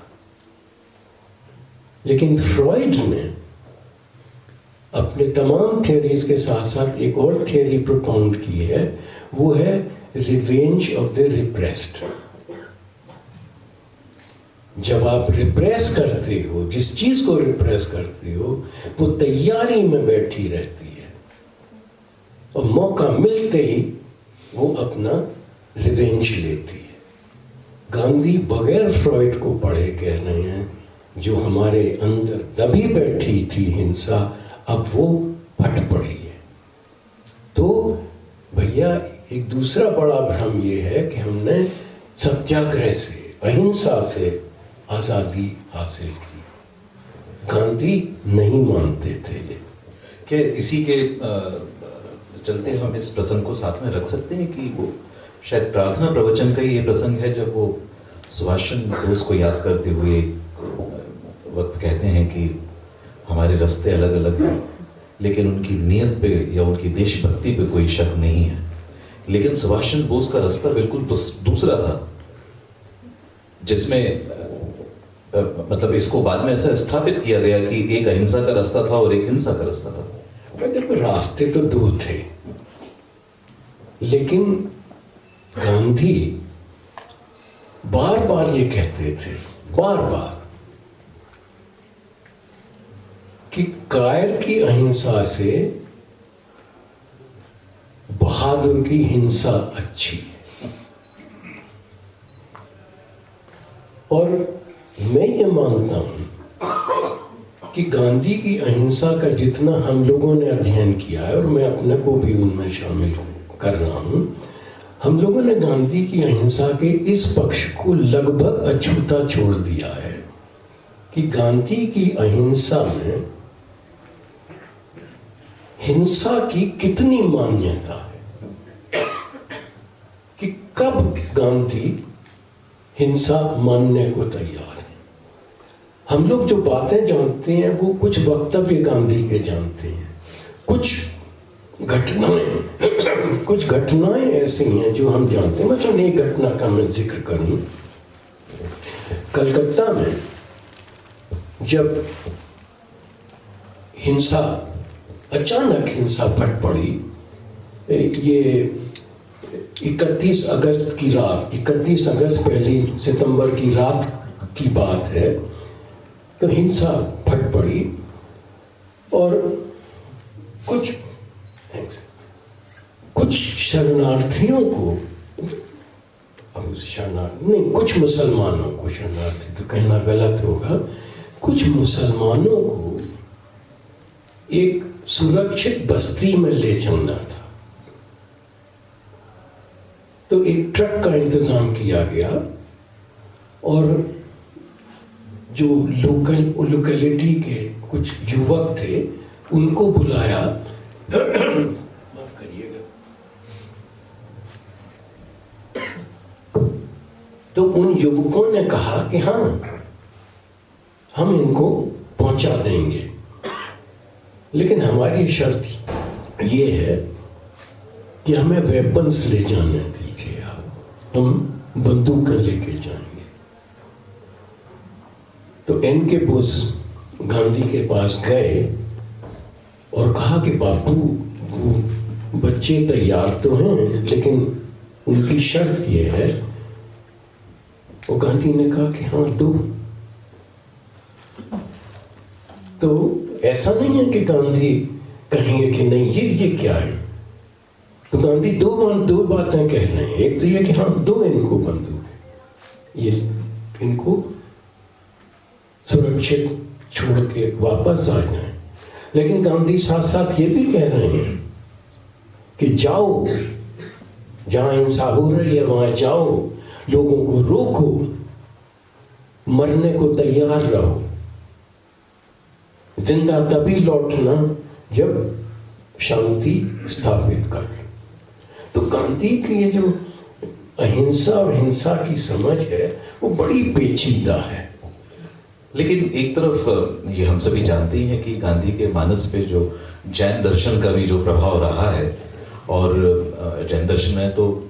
लेकिन फ्रॉइड ने अपने तमाम थियोरीज के साथ साथ एक और थियोरी प्रोपाउंड की है, वो है रिवेंज ऑफ द रिप्रेस्ड। जब आप रिप्रेस करते हो, जिस चीज को रिप्रेस करते हो, वो तैयारी में बैठी रहती है और मौका मिलते ही वो अपना रिवेंज लेती है। गांधी बगैर फ्रॉइड को पढ़े कह रहे हैं, जो हमारे अंदर दबी बैठी थी हिंसा, अब वो फट पड़ी है। तो भैया एक दूसरा बड़ा भ्रम ये है कि हमने सत्याग्रह से, अहिंसा से आजादी हासिल की। गांधी नहीं मानते थे ये। कि इसी के चलते हम इस प्रसंग को साथ में रख सकते हैं कि वो शायद प्रार्थना प्रवचन का ही ये प्रसंग है, जब वो सुभाष चंद्र बोस को याद करते हुए वक्त कहते हैं कि हमारे रास्ते अलग अलग हैं, लेकिन उनकी नीयत पे या उनकी देशभक्ति पे कोई शक नहीं है। लेकिन सुभाष चंद्र बोस का रास्ता बिल्कुल दूसरा था, जिसमें मतलब इसको बाद में ऐसा स्थापित किया गया कि एक अहिंसा का रास्ता था और एक हिंसा का रास्ता था। देखो, रास्ते तो दो थे, लेकिन गांधी बार बार ये कहते थे, बार बार, कि कायर की अहिंसा से बहादुर की हिंसा अच्छी है। और मैं ये मानता हूं कि गांधी की अहिंसा का जितना हम लोगों ने अध्ययन किया है, और मैं अपने को भी उनमें शामिल कर रहा हूं, हम लोगों ने गांधी की अहिंसा के इस पक्ष को लगभग अछूता छोड़ दिया है कि गांधी की अहिंसा में हिंसा की कितनी मान्यता है, कि कब गांधी हिंसा मानने को तैयार है। हम लोग जो बातें जानते हैं वो कुछ वक्तव्य गांधी के जानते हैं, कुछ घटनाएं ऐसी हैं जो हम जानते हैं। मतलब एक घटना का मैं जिक्र करूं, कलकत्ता में जब हिंसा, अचानक हिंसा फट पड़ी, ये 31 अगस्त की रात, 31 अगस्त पहली सितंबर की रात की बात है, तो हिंसा फट पड़ी और कुछ शरणार्थियों को, कुछ मुसलमानों को, शरणार्थी तो कहना गलत होगा, कुछ मुसलमानों को एक सुरक्षित बस्ती में ले जाना था। तो एक ट्रक का इंतजाम किया गया और जो लोकेलिटी के कुछ युवक थे उनको बुलाया। माफ करिएगा। तो उन युवकों ने कहा कि हाँ, हम इनको पहुंचा देंगे, लेकिन हमारी शर्त ये है कि हमें वेपन्स ले जाने दीजिए, हम बंदूकें लेके जाएंगे। तो एन.के. बोस गांधी के पास गए और कहा कि बापू, वो बच्चे तैयार तो हैं, लेकिन उनकी शर्त ये है। और गांधी ने कहा कि हाँ, दो। तो ऐसा नहीं है कि गांधी कहेंगे कि नहीं ये क्या है। तो गांधी दो बातें कह रहे हैं। एक तो ये कि हाँ, दो इनको बंदूक, ये इनको सुरक्षित छोड़ के वापस आ जाए। लेकिन गांधी साथ साथ ये भी कह रहे हैं कि जाओ, जहां हिंसा हो रही है वहां जाओ, लोगों को रोको, मरने को तैयार रहो, जिंदा तभी लौटना जब शांति स्थापित कर। तो गांधी की ये जो अहिंसा और हिंसा की समझ है वो बड़ी पेचीदा है। लेकिन एक तरफ ये हम सभी जानते ही हैं कि गांधी के मानस पे जो जैन दर्शन का भी जो प्रभाव रहा है, और जैन दर्शन में तो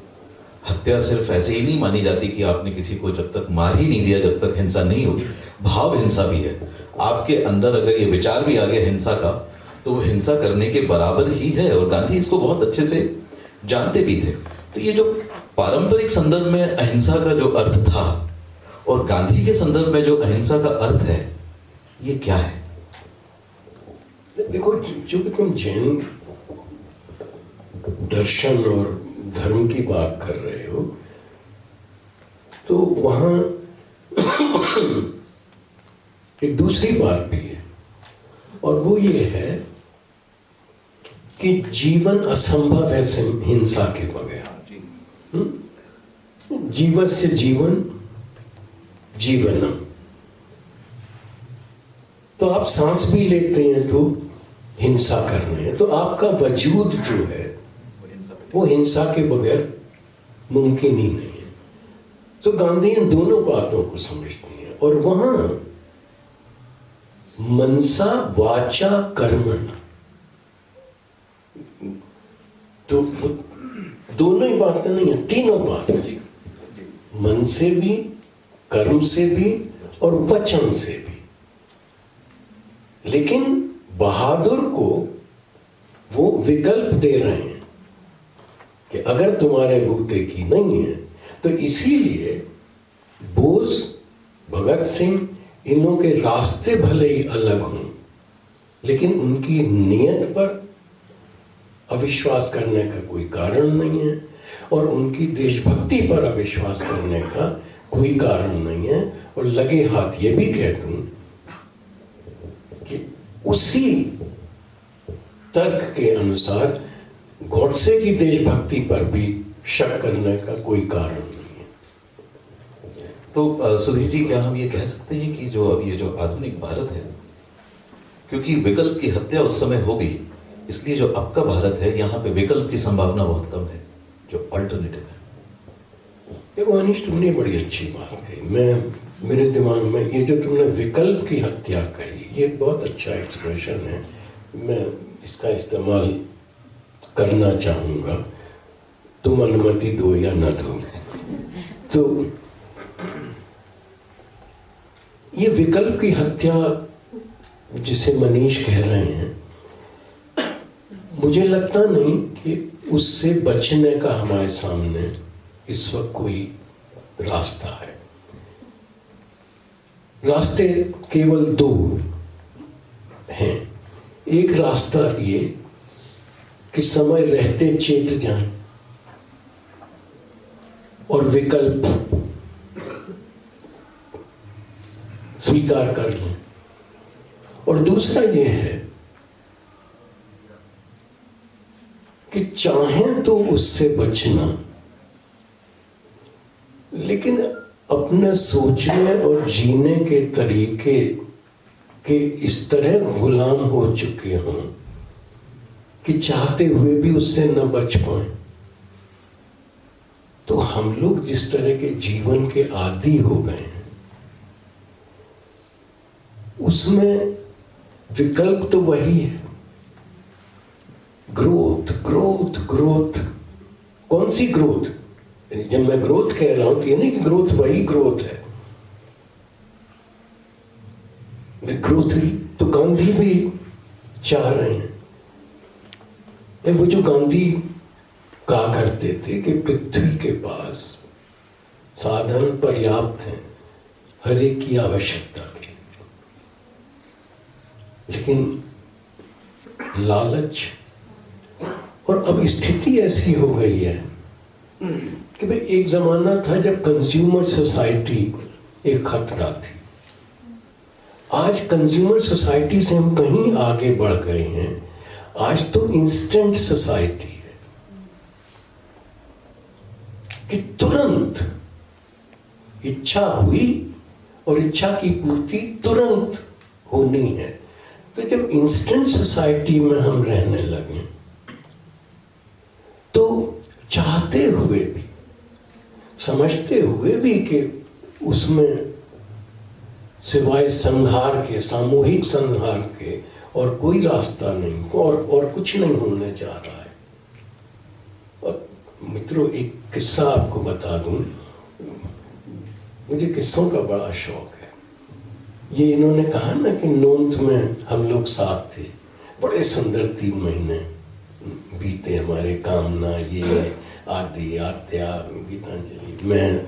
हत्या सिर्फ ऐसे ही नहीं मानी जाती कि आपने किसी को जब तक मार ही नहीं दिया जब तक हिंसा नहीं होगी, भाव हिंसा भी है। आपके अंदर अगर ये विचार भी आ गया हिंसा का, तो वो हिंसा करने के बराबर ही है, और गांधी इसको बहुत अच्छे से जानते भी थे। तो ये जो पारंपरिक संदर्भ में अहिंसा का जो अर्थ था और गांधी के संदर्भ में जो अहिंसा का अर्थ है, ये क्या है? देखो, जो भी तुम जैन दर्शन और धर्म की बात कर रहे हो, तो वहां एक दूसरी बात भी है, और वो ये है कि जीवन असंभव है हिंसा के बगैर। जीवस्य जीवन जीवनम। तो आप सांस भी लेते हैं तो हिंसा कर रहे हैं, तो आपका वजूद जो है वो हिंसा के बगैर मुमकिन ही नहीं है। तो गांधी इन दोनों बातों को समझती हैं, और वहां मनसा वाचा कर्मण, तो दोनों ही बातें नहीं है, तीनों बातें, मन से भी, कर्म से भी और वचन से भी। लेकिन बहादुर को वो विकल्प दे रहे हैं कि अगर तुम्हारे बूते की नहीं है, तो इसीलिए बोस, भगत सिंह, इनों के रास्ते भले ही अलग हों, लेकिन उनकी नियत पर अविश्वास करने का कोई कारण नहीं है, और उनकी देशभक्ति पर अविश्वास करने का कोई कारण नहीं है। और लगे हाथ ये भी कह दूं कि उसी तर्क के अनुसार गॉडसे की देशभक्ति पर भी शक करने का कोई कारण नहीं है। तो सुधीर जी, क्या हम ये कह सकते हैं कि जो अब ये जो आधुनिक भारत है, क्योंकि विकल्प की हत्या उस समय हो गई, इसलिए जो अब का भारत है, यहाँ पे विकल्प की संभावना बहुत कम है, जो अल्टरनेटिव है। देखो अनिश, तुमने बड़ी अच्छी बात कही। मेरे दिमाग में ये जो तुमने विकल्प की हत्या कही, ये बहुत अच्छा एक्सप्रेशन है। मैं इसका इस्तेमाल करना चाहूँगा, तुम अनुमति दो या न दो। तो ये विकल्प की हत्या जिसे मनीष कह रहे हैं, मुझे लगता नहीं कि उससे बचने का हमारे सामने इस वक्त कोई रास्ता है। रास्ते केवल दो हैं। एक रास्ता ये कि समय रहते चेत जाएं और विकल्प स्वीकार कर लें, और दूसरा ये है कि चाहें तो उससे बचना, लेकिन अपने सोचने और जीने के तरीके के इस तरह गुलाम हो चुके हों कि चाहते हुए भी उससे न बच पाए। तो हम लोग जिस तरह के जीवन के आदी हो गए हैं, उसमें विकल्प तो वही है, ग्रोथ ग्रोथ ग्रोथ। कौन सी ग्रोथ? जब मैं ग्रोथ कह रहा हूं तो ये नहीं कि ग्रोथ वही ग्रोथ है। ग्रोथ तो गांधी भी चाह रहे हैं। वो जो गांधी कहा करते थे कि पृथ्वी के पास साधन पर्याप्त हैं हर एक की आवश्यकता के, लेकिन लालच, और अब स्थिति ऐसी हो गई है कि भाई एक जमाना था जब कंज्यूमर सोसाइटी एक खतरा थी। आज कंज्यूमर सोसाइटी से हम कहीं आगे बढ़ गए हैं। आज तो इंस्टेंट सोसाइटी है कि तुरंत इच्छा हुई और इच्छा की पूर्ति तुरंत होनी है। तो जब इंस्टेंट सोसाइटी में हम रहने लगे, तो चाहते हुए भी, समझते हुए भी कि उसमें सिवाय संहार के, सामूहिक संहार के और कोई रास्ता नहीं, और कुछ नहीं होने जा रहा है। और मित्रों, एक किस्सा आपको बता दूं। मुझे किस्सों का बड़ा शौक है। ये इन्होंने कहा ना कि नोंत में हम लोग साथ थे, बड़े सुंदर 3 महीने बीते हमारे, कामना, ये आदि, आत्या, गीतांजलि, मैं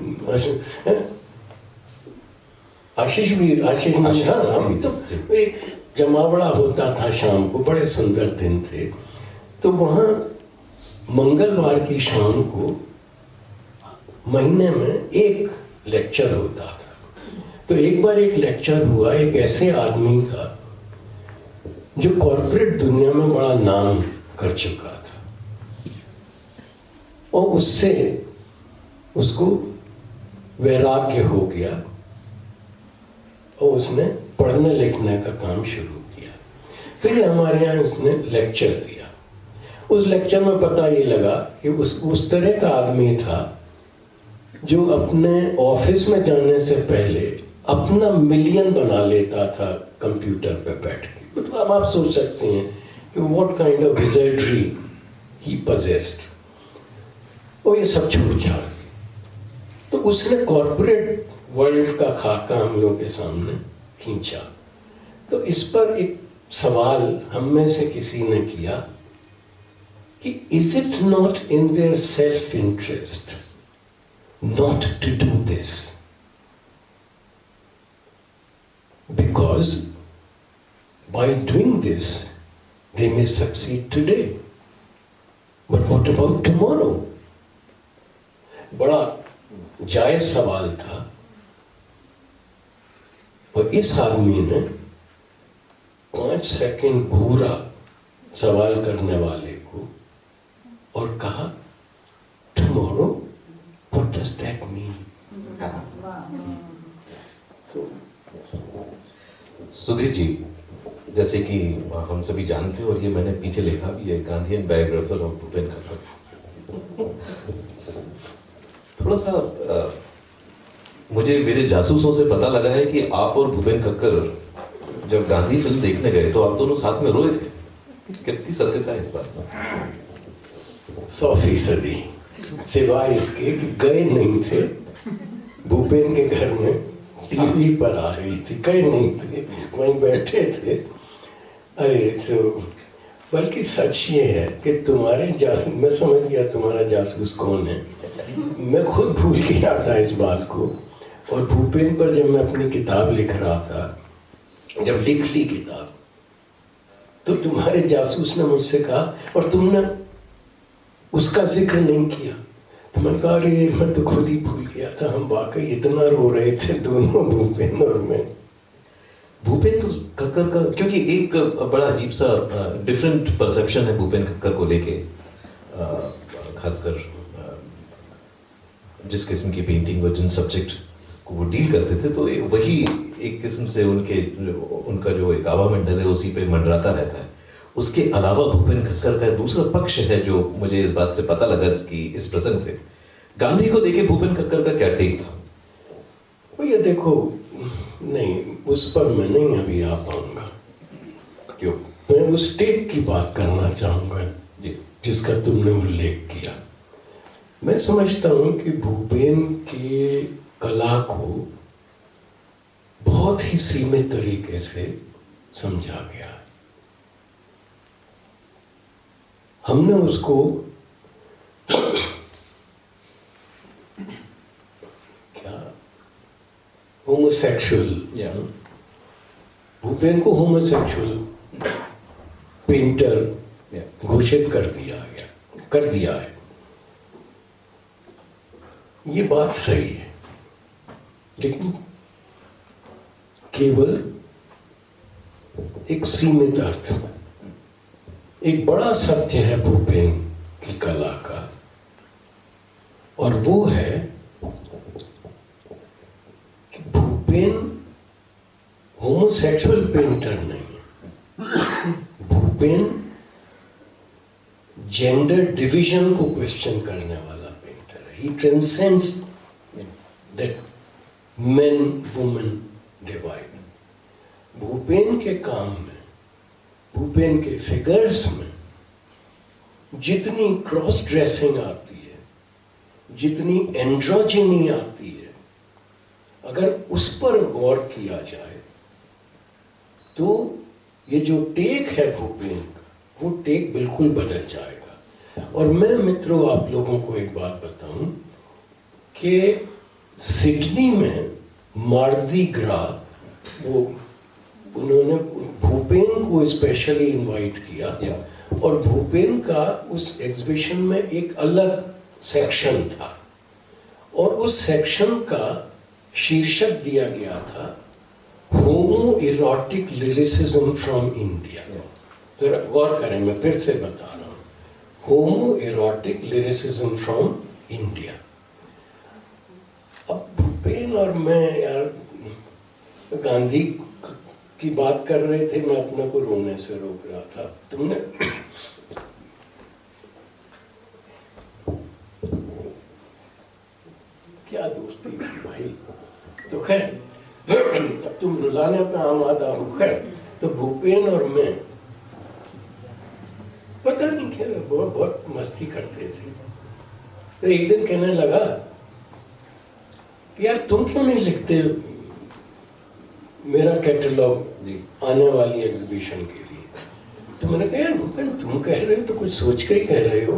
आशीष भी, आशीष भी, हाँ, हम तो एक जमावड़ा होता था शाम को, बड़े सुंदर दिन थे। तो वहाँ मंगलवार की शाम को महीने में एक लेक्चर होता था। तो एक बार एक लेक्चर हुआ, एक ऐसे आदमी था जो कॉर्पोरेट दुनिया में बड़ा नाम कर चुका था, और उससे उसको वैराग्य हो गया और उसने पढ़ने लिखने का काम शुरू किया। फिर हमारे यहाँ उसने लेक्चर दिया। उस लेक्चर में पता ये लगा कि उस तरह का आदमी था जो अपने ऑफिस में जाने से पहले अपना मिलियन बना लेता था कंप्यूटर पे बैठ के। मतलब अब आप सोच सकते हैं कि what kind of विजर्डरी he possessed. और ये सब छूट छाड़, तो उसने कॉर्पोरेट वर्ल्ड का खाका हम लोग के सामने खींचा। तो इस पर एक सवाल हम में से किसी ने किया कि is it not in their self interest not to do this, because by doing this they may succeed today, but what about tomorrow? बड़ा जायज सवाल था, और इस आदमी ने 5 सेकंड घूरा सवाल करने वाले को और कहा, tomorrow? What does that mean? Sudhir ji, जैसे कि हम सभी जानते हैं और ये मैंने पीछे लिखा भी है, Gandhian biographer of Bhupen Khakhar. थोड़ा सा मुझे मेरे जासूसों से पता लगा है कि आप और भूपेन खक्कर जब गांधी फिल्म देखने गए तो आप दोनों साथ में रोए थे। कितनी सत्यता है इस बात में? 100%। सिवाय इसके कि गए नहीं थे, भूपेन के घर में टीवी पर आ रही थी, गए नहीं थे, वहीं बैठे थे। अरे तो बल्कि सच ये है कि तुम्हारे जासूस, मैं समझ गया तुम्हारा जासूस कौन है। मैं खुद भूल गया था इस बात को, और भूपेन पर जब मैं अपनी किताब लिख रहा था, जब लिख ली किताब, तो तुम्हारे जासूस ने मुझसे कहा, और तुमने उसका जिक्र नहीं किया। तो मैंने कहा, अरे मैं तो खुद ही भूल गया था, हम वाकई इतना रो रहे थे दोनों, भूपेन और मैं। भूपेन खक्कर का क्योंकि एक बड़ा अजीब सा डिफरेंट परसेप्शन है भूपेन खक्कर को लेके, खासकर जिस किस्म की पेंटिंग और जिन सब्जेक्ट को वो डील करते थे, तो वही एक किस्म से उनका जो एक आवा मंडल है उसी पे मंडराता रहता है। उसके अलावा भूपेन खक्कर का दूसरा पक्ष है जो मुझे इस बात से पता लगा कि इस प्रसंग से गांधी को लेके भूपेन खक्कर का क्या टेक था? वो ये देखो, नहीं, उस पर मैं नहीं अभी आ पाऊंगा। क्यों? मैं उस टेक की बात करना चाहूंगा जी, जिसका तुमने उल्लेख किया। मैं समझता हूं कि भूपेन की कला को बहुत ही सीमित तरीके से समझा गया। हमने उसको क्या होमोसेक्सुअल, भूपेन को होमोसेक्सुअल पेंटर घोषित कर दिया है। ये बात सही है, लेकिन केवल एक सीमित अर्थ में। एक बड़ा सत्य है भूपेन की कला का, और वो है कि भूपेन होमोसेक्सुअल पेंटर नहीं है। भूपेन जेंडर डिवीजन को क्वेश्चन करने वाला पेंटर है। He transcends that men women divide. Bhupen के काम में, भूपेन के फिगर्स में जितनी क्रॉस ड्रेसिंग आती है, जितनी एंड्रोजिनी आती है, अगर उस पर गौर किया जाए तो ये जो टेक है भूपेन का, वो टेक बिल्कुल बदल जाएगा। और मैं मित्रों आप लोगों को एक बात बताऊं कि सिडनी में मार्दी ग्रा, वो उन्होंने भूपेन को स्पेशली इनवाइट किया और भूपेन का उस एग्जीबिशन में एक अलग सेक्शन था और उस सेक्शन का शीर्षक दिया गया था होमो इरोटिक लिरिसिज्म फ्रॉम इंडिया। जरा गौर करें, मैं फिर से बता रहा हूँ, होमो इरोटिक लिरिसिज्म फ्रॉम इंडिया। अब भूपेन और मैं यार गांधी की बात कर रहे थे, मैं अपने को रोने से रोक रहा था। तुमने क्या दोस्ती थी भाई। तो खैर अब तुम रुलाने पे आमादा हो। खैर तो भूपेन और मैं पता नहीं क्या बहुत मस्ती करते थे। तो एक दिन कहने लगा यार तुम क्यों नहीं लिखते मेरा कैटलॉग आने वाली एग्जीबिशन के लिए। तो मैंने कहा यार भूपेन तुम कह रहे हो तो कुछ सोच के ही कह रहे हो,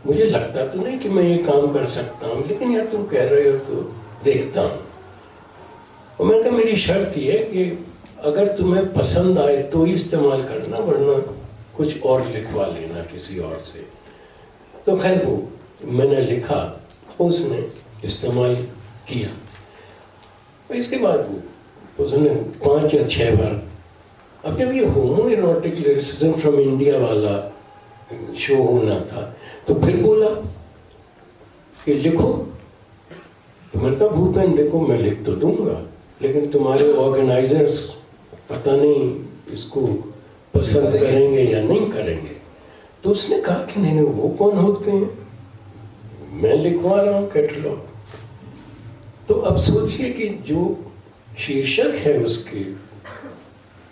मुझे लगता तो नहीं कि मैं ये काम कर सकता हूँ, लेकिन यार तुम कह रहे हो तो देखता हूँ। और मैंने कहा मेरी शर्त ये है कि अगर तुम्हें पसंद आए तो ही इस्तेमाल करना, वरना कुछ और लिखवा लेना किसी और से। तो खैर वो मैंने लिखा, उसने इस्तेमाल किया। इसके बाद वो उसने 5 या 6 बार, अब जब ये होमो इरोटिक लिरिसिज्म फ्रॉम इंडिया वाला शो होना था तो फिर बोला कि लिखो। तो मैंने कहा भूपेन देखो मैं लिख तो दूंगा, लेकिन तुम्हारे ऑर्गेनाइजर्स पता नहीं इसको पसंद करेंगे या नहीं करेंगे। तो उसने कहा कि नहीं वो कौन होते हैं, मैं लिखवा रहा हूँ कैटलॉग। तो अब सोचिए कि जो शीर्षक है उसके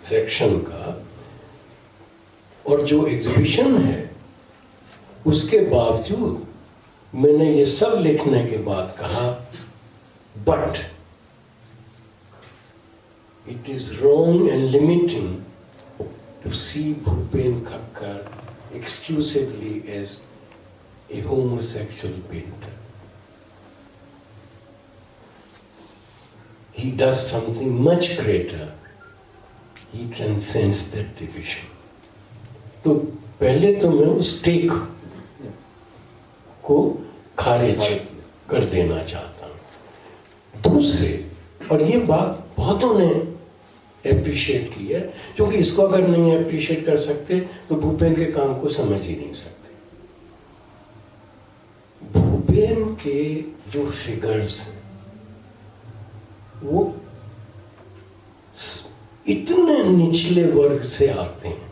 सेक्शन का और जो एग्जीबिशन है, उसके बावजूद मैंने ये सब लिखने के बाद कहा but it is wrong and limiting to see Bhupen Khakhar exclusively as a homosexual painter. He does something much greater. He transcends that division. तो पहले तो मैं उस टेक को खारिज कर देना चाहता हूँ। दूसरे, और ये बात बहुतों ने एप्रिशिएट की है, क्योंकि इसको अगर नहीं एप्रिशिएट कर सकते तो भूपेन के काम को समझ ही नहीं सकते। भूपेन के जो फिगर्स हैं वो इतने निचले वर्ग से आते हैं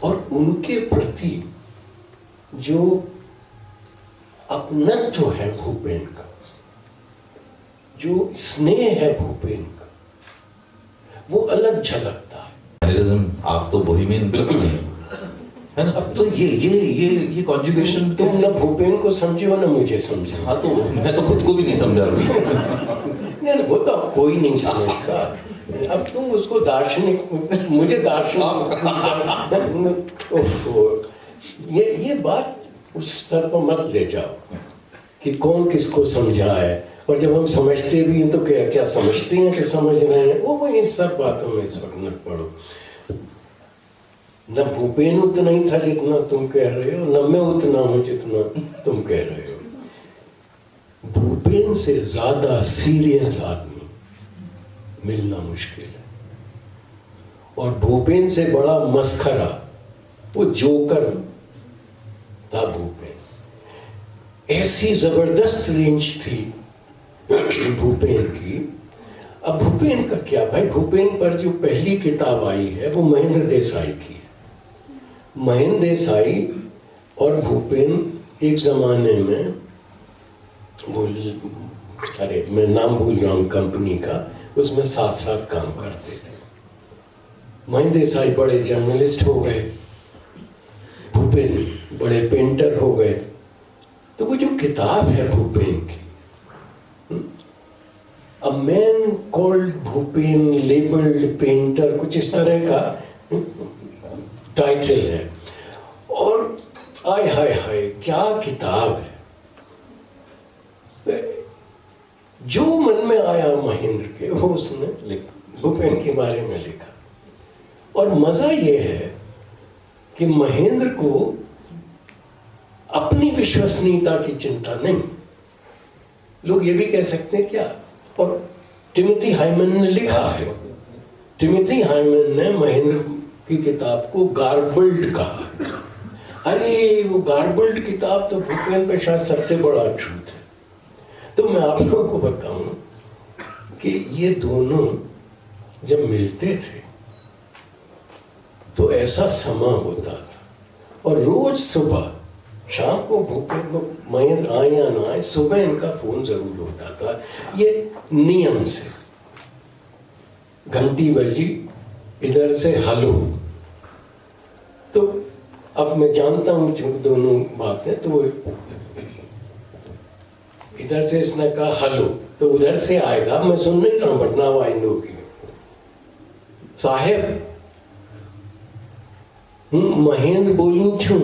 और उनके प्रति जो अपनत्व है भूपेन का, जो स्नेह है भूपेन का, वो अलग झलकता है। आप तो बोहेमियन बिल्कुल नहीं है ना। अब तो ये कॉन्जुगेशन तुम ना भूपेन को समझो ना मुझे समझो। हाँ तो मैं तो खुद को भी नहीं समझा अभी। नहीं वो तो कोई नहीं समझता। अब तुम उसको दार्शनिक, मुझे दार्शनिक, ये बात उस स्तर पर मत ले जाओ कि कौन किसको समझा है, और जब हम समझते भी हैं तो क्या समझते हैं कि समझ रहे हैं, वो इन सब बातों में इस वक्त न पढ़ो। न भूपेन उतना ही था जितना तुम कह रहे हो, न मैं उतना हूं जितना तुम कह रहे हो। भूपेन से ज्यादा सीरियस आदमी मिलना मुश्किल है, और भूपेन से बड़ा मस्खरा वो जोकर था भूपेन। ऐसी जबरदस्त रेंज थी भूपेन की। अब भूपेन का क्या भाई, भूपेन पर जो पहली किताब आई है वो महेंद्र देसाई की है। महेंद्र देसाई और भूपेन एक जमाने में, अरे मैं नाम भूल रहा हूँ कंपनी का, उसमें साथ साथ काम करते थे। महेंद्र देसाई बड़े जर्नलिस्ट हो गए, भूपेन बड़े पेंटर हो गए। तो वो जो किताब है भूपेन की, a man called Bhupen labelled painter, कुछ इस तरह का टाइटल है। और आय हाय हाय क्या किताब है। जो मन में आया महेंद्र के वो उसने भूपेन के बारे में लिखा। और मजा ये है कि महेंद्र को अपनी विश्वसनीयता की चिंता नहीं। लोग ये भी कह सकते हैं क्या, और टिमोथी हाइमन ने लिखा है, टिमोथी हाइमन ने महेंद्र की किताब को गार्बल्ड कहा। अरे वो गार्बल्ड किताब तो भूपेन पे शायद सबसे बड़ा झूठ है। तो मैं आप लोगों को बताऊं कि ये दोनों जब मिलते थे तो ऐसा समा होता था। और रोज सुबह शाम को भूपेन को महेंद्र आए या ना आए, सुबह इनका फोन जरूर होता था। ये नियम से घंटी बजी, इधर से हेलो। तो अब मैं जानता हूं दोनों बातें, तो वो इधर से इसने कहा हेलो तो उधर से आएगा, मैं सुन नहीं रहा बट नाउ आई नो की साहेब हूँ महेंद्र बोलू छू,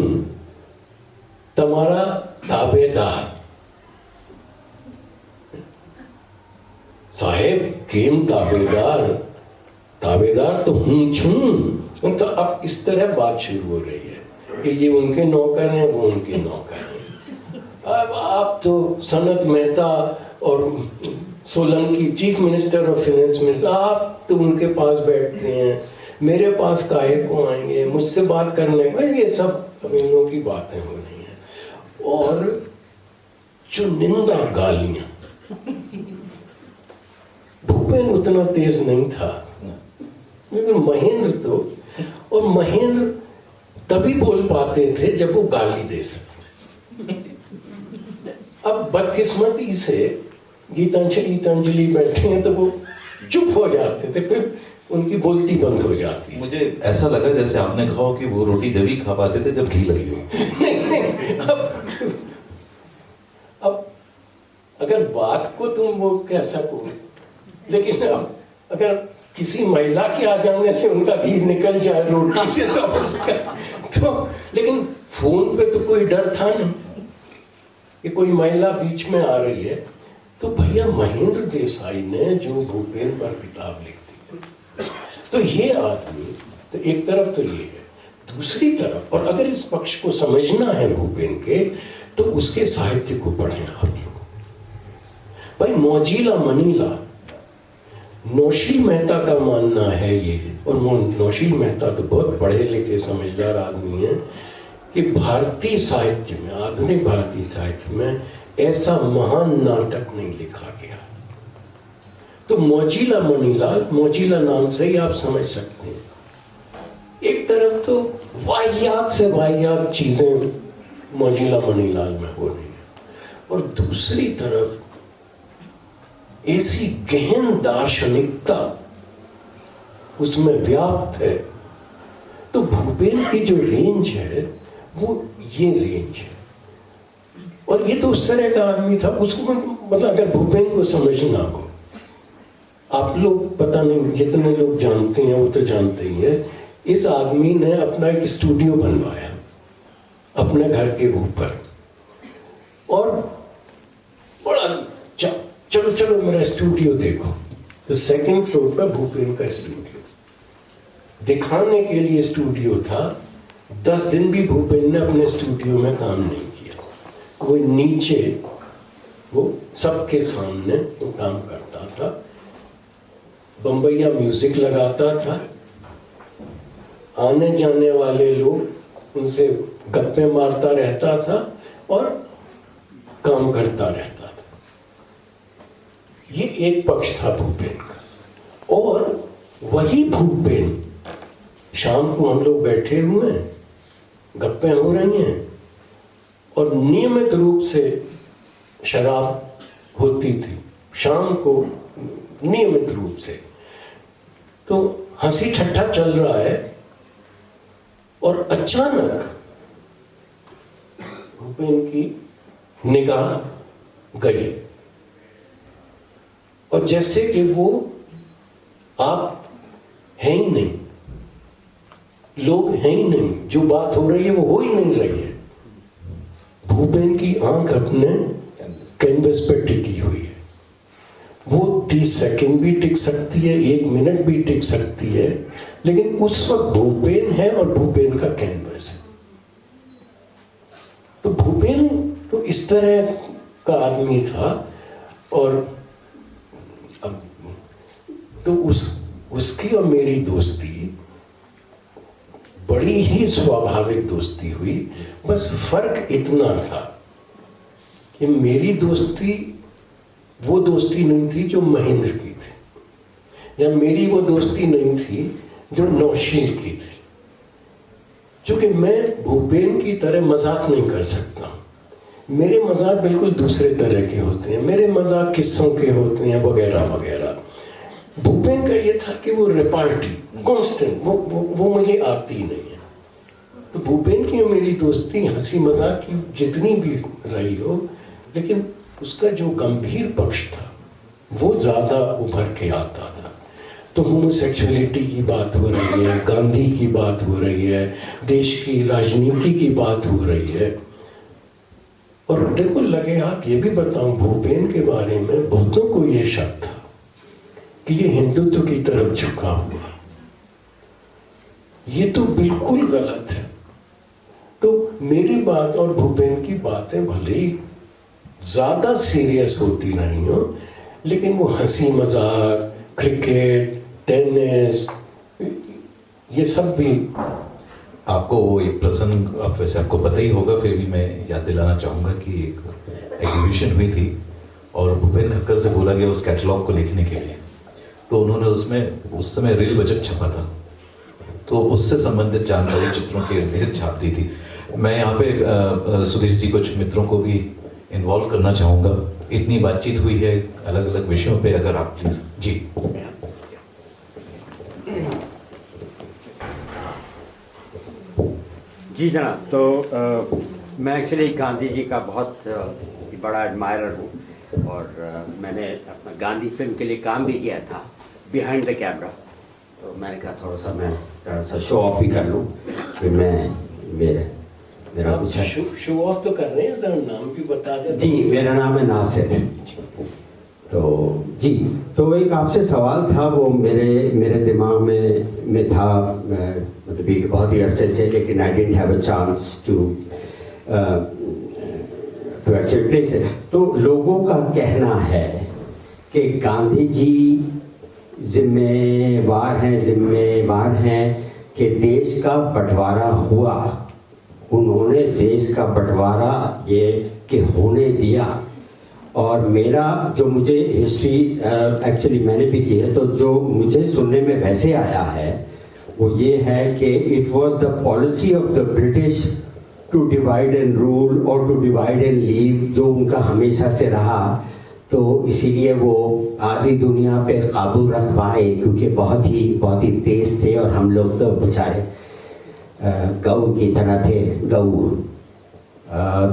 तमारा ताबेदार। साहेब केम ताबेदार, ताबेदार तो हूं छू। तो अब इस तरह बात शुरू हो रही है कि ये उनके नौकर हैं, वो उनके नौकर हैं। अब आप तो सनत मेहता और सोलंकी चीफ मिनिस्टर और फाइनेंस मिनिस्टर, आप तो उनके पास बैठते हैं, मेरे पास काहे को आएंगे, मुझसे बात करने को। ये सब इन लोगों की बातें हो रही हैं। और जो निंदा गालियां, भूपेन उतना तेज नहीं था, लेकिन महेंद्र तो, और महेंद्र तभी बोल पाते थे जब वो गाली दे सकते। अब बदकिस्मती से गीतांजलि बैठे हैं तो वो चुप हो जाते थे, फिर उनकी बोलती बंद हो जाती। मुझे ऐसा लगा जैसे आपने कहा कि वो रोटी जब ही खा पाते थे जब घी लगी हो। नहीं, अब अगर बात को तुम वो कह सको, लेकिन अब अगर किसी महिला के आ जाने से उनका घी निकल जाए रोटी से तो उसका तो, लेकिन फोन पे तो कोई डर था नहीं कि कोई महिला बीच में आ रही है। तो भैया महेंद्र देसाई ने जो भूपेन पर किताब लिखी थी, तो ये आदमी तो एक तरफ तो ये है, दूसरी तरफ, और अगर इस पक्ष को समझना है भूपेन के, तो उसके साहित्य को पढ़ें आप लोग। भाई मौजिला मनीला, नौशील मेहता का मानना है ये, और नौशील मेहता तो बहुत पढ़े लिखे समझदार आदमी है, कि भारतीय साहित्य में, आधुनिक भारतीय साहित्य में ऐसा महान नाटक नहीं लिखा गया। तो मौजिला मनीलाल, मौजिला नाम से ही आप समझ सकते हैं, एक तरफ तो वाहियात से वाहियात चीजें मौजिला मनीलाल में हो रही है, और दूसरी तरफ ऐसी गहन दार्शनिकता उसमें व्याप्त है। तो भूपेन की जो रेंज है वो ये रेंज है, और ये तो उस तरह का आदमी था। उसको मतलब अगर भूपेन को समझना हो, आप लोग पता नहीं जितने लोग जानते हैं वो तो जानते ही है, इस आदमी ने अपना एक स्टूडियो बनवाया अपने घर के ऊपर, और बड़ा चलो चलो मेरा स्टूडियो देखो। तो सेकंड फ्लोर पर भूपेन का स्टूडियो, दिखाने के लिए स्टूडियो था। 10 दिन भी भूपेन ने अपने स्टूडियो में काम नहीं किया। वो नीचे वो सबके सामने वो काम करता था, बम्बैया म्यूजिक लगाता था, आने जाने वाले लोग उनसे गप्पे मारता रहता था और काम करता रहता था। ये एक पक्ष था भूपेन का। और वही भूपेन, शाम को हम लोग बैठे हुए हैं, गप्पे हो रही हैं, और नियमित रूप से शराब होती थी शाम को, नियमित रूप से। तो हंसी ठट्ठा चल रहा है, और अचानक भूपेन की निगाह गई, और जैसे कि वो आप हैं ही नहीं, लोग हैं ही नहीं, जो बात हो रही है वो हो ही नहीं रही है। भूपेन की आंख अपने कैनवस पे टिकी हुई है। वो 30 सेकंड भी टिक सकती है, 1 मिनट भी टिक सकती है, लेकिन उस वक्त भूपेन है और भूपेन का कैनवस है। तो भूपेन तो इस तरह का आदमी था। और अब तो उसकी और मेरी दोस्ती बड़ी ही स्वाभाविक दोस्ती हुई। बस फर्क इतना था कि मेरी दोस्ती वो दोस्ती नहीं थी जो महेंद्र की थी, या मेरी वो दोस्ती नहीं थी जो नौशीन की थी। क्योंकि मैं भूपेन की तरह मजाक नहीं कर सकता। मेरे मजाक बिल्कुल दूसरे तरह के होते हैं, मेरे मजाक किस्सों के होते हैं वगैरह वगैरह। भूपेन का ये था कि वो रिपार्टी कांस्टेंट, वो मुझे आती नहीं है। तो भूपेन की और मेरी दोस्ती हंसी मजाक की जितनी भी रही हो, लेकिन उसका जो गंभीर पक्ष था वो ज्यादा उभर के आता था। तो होमोसेक्सुअलिटी की बात हो रही है, गांधी की बात हो रही है, देश की राजनीति की बात हो रही है। और देखो, लगे आप ये भी बताऊं, भूपेन के बारे में बहुतों को ये शक था कि ये हिंदुत्व की तरफ झुका हुआ। ये तो बिल्कुल गलत है। तो मेरी बात और भूपेन की बातें भले ही ज्यादा सीरियस होती नहीं हो, लेकिन वो हंसी मजाक, क्रिकेट, टेनिस, ये सब भी। आपको वो एक प्रसंग, आप वैसे आपको पता ही होगा, फिर भी मैं याद दिलाना चाहूँगा कि एक एग्जीबिशन हुई थी और भूपेन खक्कर से बोला गया उस कैटलॉग को लिखने के लिए। तो उन्होंने उसमें उस समय रेल बजट छपा था, तो उससे संबंधित जानकारी चित्रों के इर्द गिर्द छाप दी थी। मैं यहाँ पे सुधीर जी कुछ मित्रों को भी इन्वॉल्व करना चाहूँगा। इतनी बातचीत हुई है अलग अलग विषयों पे, अगर आप प्लीज। जी जी जनाब। तो मैं एक्चुअली गांधी जी का बहुत बड़ा एडमायरर हूँ और मैंने अपना गांधी फिल्म के लिए काम भी किया था बिहाइंड द कैमरा। तो मैंने कहा थोड़ा सा मैं थोड़ा सा शो ऑफ ही कर लूँ। फिर मेरा कुछ है, शो ऑफ तो कर रहे हैं, तो नाम भी बता दें। जी मेरा नाम है नासिर। तो जी, तो एक आपसे सवाल था, वो मेरे दिमाग में था, मतलब एक बहुत ही अरसे से, लेकिन I didn't have a chance to actually place it. तो लोगों का कहना है कि गांधी जी जिम्मेवार हैं कि देश का बंटवारा हुआ। उन्होंने देश का बंटवारा ये कि होने दिया। और मेरा जो मुझे हिस्ट्री एक्चुअली मैंने भी की है, तो जो मुझे सुनने में वैसे आया है वो ये है कि it was the policy of the British to divide and rule और टू डिवाइड एंड लीव, जो उनका हमेशा से रहा। तो इसीलिए वो आधी दुनिया पे काबू रख पाए, क्योंकि बहुत ही तेज थे और हम लोग तो बेचारे गऊ की तरह थे, गऊ।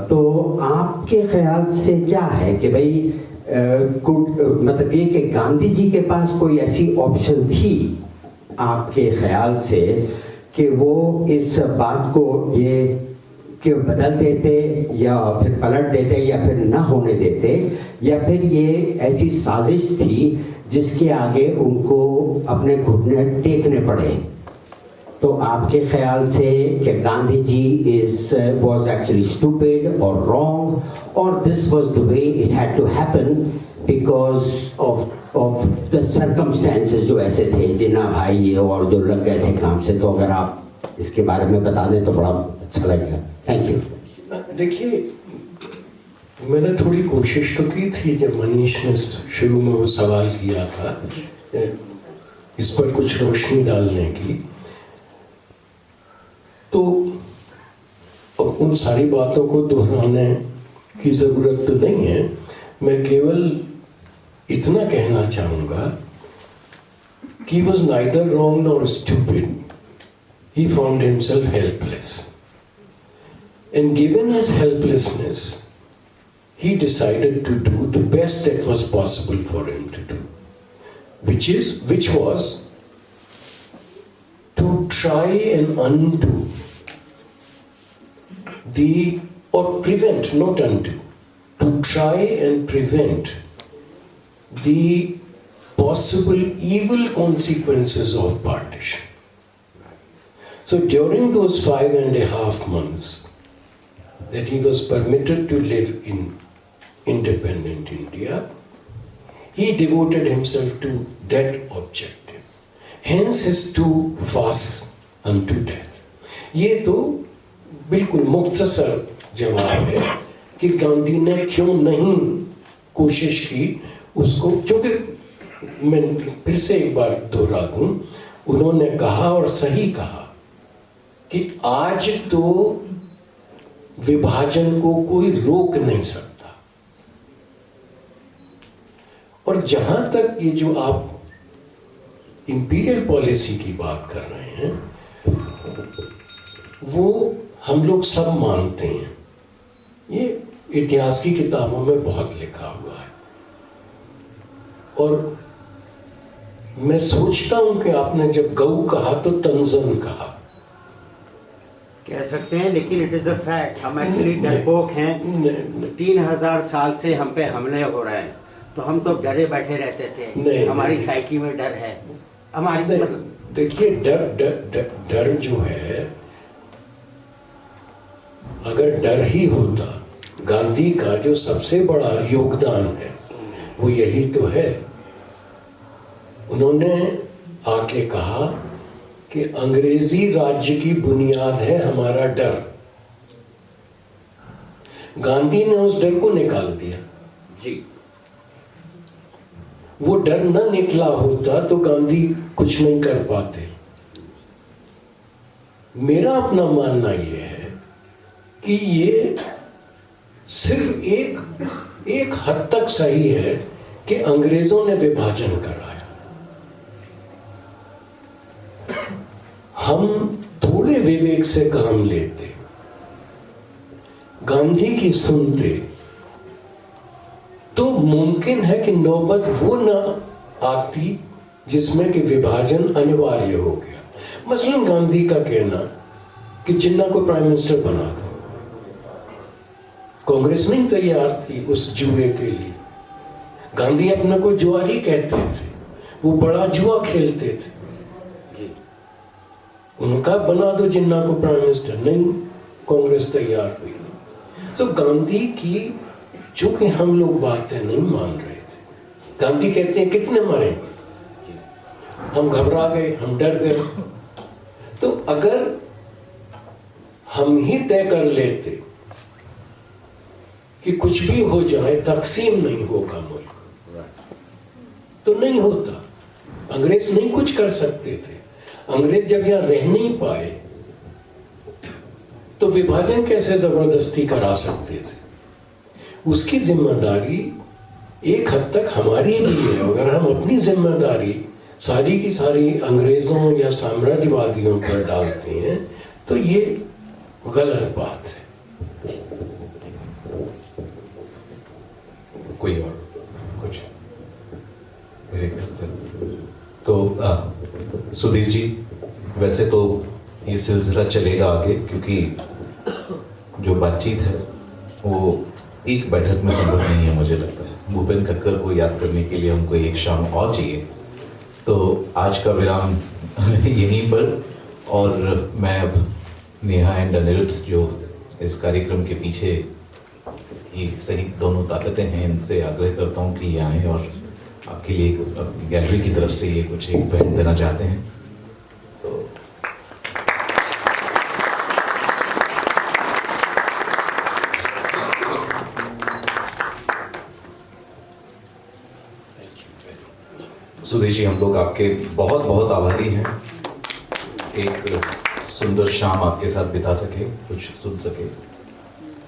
तो आपके ख्याल से क्या है कि भाई मतलब ये कि गांधी जी के पास कोई ऐसी ऑप्शन थी आपके ख्याल से कि वो इस बात को ये कि बदल देते या फिर पलट देते या फिर ना होने देते, या फिर ये ऐसी साजिश थी जिसके आगे उनको अपने घुटने टेकने पड़े? तो आपके ख्याल से कि Gandhi ji was actually stupid or wrong, or this was the way it had to happen because of the circumstances जो ऐसे थे, जिन्ना भाई ये और जो लग गए थे काम से? तो अगर आप इसके बारे में बता दें तो बड़ा अच्छा लगेगा। Thank you. देखिए, मैंने थोड़ी कोशिश तो की थी जब मनीष ने शुरू में वो सवाल किया था इस पर कुछ रोशनी डालने की। तो अब उन सारी बातों को दोहराने की जरूरत तो नहीं है। मैं केवल इतना कहना चाहूंगा कि he was neither wrong nor stupid. He found himself helpless. And given his helplessness, he decided to do the best that was possible for him to do. which was to try and undo or prevent, not undo, to try and prevent the possible evil consequences of partition. So during those 5.5 months that he was permitted to live in independent India, he devoted himself to that objective. Hence his 2 fasts unto death. ये तो बिल्कुल मुख्तसर जवाब है कि गांधी ने क्यों नहीं कोशिश की उसको, क्योंकि मैं फिर से एक बार दोहरा दूं, उन्होंने कहा और सही कहा कि आज तो विभाजन को कोई रोक नहीं सकता। और जहां तक ये जो आप इंपीरियल पॉलिसी की बात कर रहे हैं, वो हम लोग सब मानते हैं, ये इतिहास की किताबों में बहुत लिखा हुआ है। और मैं सोचता हूं कि आपने जब गऊ कहा तो तंजन कहा, कह सकते हैं, लेकिन इट इज अ फैक्ट। हम एक्चुअली डरपोक हैं। 3000 साल से हम पे हमले हो रहे हैं, तो हम तो डरे बैठे रहते थे। हमारी साइकी में डर है, हमारी देखिए डर जो है, अगर डर ही होता, गांधी का जो सबसे बड़ा योगदान है वो यही तो है। उन्होंने आके कहा कि अंग्रेजी राज्य की बुनियाद है हमारा डर। गांधी ने उस डर को निकाल दिया जी। वो डर न निकला होता तो गांधी कुछ नहीं कर पाते। मेरा अपना मानना यह है कि ये सिर्फ एक हद तक सही है कि अंग्रेजों ने विभाजन कराया। हम थोड़े विवेक से काम लेते, गांधी की सुनते, तो मुमकिन है कि नौबत वो न आती जिसमें कि विभाजन अनिवार्य हो गया। मसलन गांधी का कहना कि जिन्ना को प्राइम मिनिस्टर बना दो, कांग्रेस नहीं तैयार थी उस जुए के लिए। गांधी अपने को जुआरी कहते थे, वो बड़ा जुआ खेलते थे। उनका बना दो जिन्ना को प्राइम मिनिस्टर, नहीं, कांग्रेस तैयार हुई। तो गांधी की चूंकि हम लोग बातें नहीं मान रहे थे, गांधी कहते हैं कितने मरे, हम घबरा गए, हम डर गए। तो अगर हम ही तय कर लेते कि कुछ भी हो जाए तकसीम नहीं होगा मुल्क, तो नहीं होता। अंग्रेज नहीं कुछ कर सकते थे। अंग्रेज जब यहां रह नहीं पाए तो विभाजन कैसे जबरदस्ती करा सकते थे। उसकी जिम्मेदारी एक हद तक हमारी भी है। अगर हम अपनी जिम्मेदारी सारी की सारी अंग्रेजों या साम्राज्यवादियों पर डालते हैं तो ये गलत बात है। कोई और कुछ मेरे ख्याल से तो सुधीर जी, वैसे तो ये सिलसिला चलेगा आगे, क्योंकि जो बातचीत है वो एक बैठक में संभव नहीं है। मुझे लगता है भूपेन ठक्कर को याद करने के लिए हमको एक शाम और चाहिए। तो आज का विराम यहीं पर, और मैं अब नेहा एंड अनिरुद्ध जो इस कार्यक्रम के पीछे ये सही दोनों ताकतें हैं, इनसे आग्रह करता हूँ कि ये आएँ और आपके लिए गैलरी की तरफ से ये कुछ एक भेंट देना चाहते हैं। तो सुधीर जी, हम लोग आपके बहुत बहुत आभारी हैं। एक सुंदर शाम आपके साथ बिता सके, कुछ सुन सके।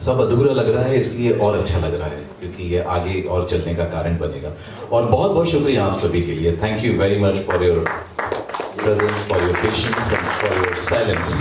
सब अधूरा लग रहा है, इसलिए और अच्छा लग रहा है, क्योंकि ये आगे और चलने का कारण बनेगा। और बहुत बहुत शुक्रिया आप सभी के लिए। Thank you very much for your presence, for your patience and for your silence.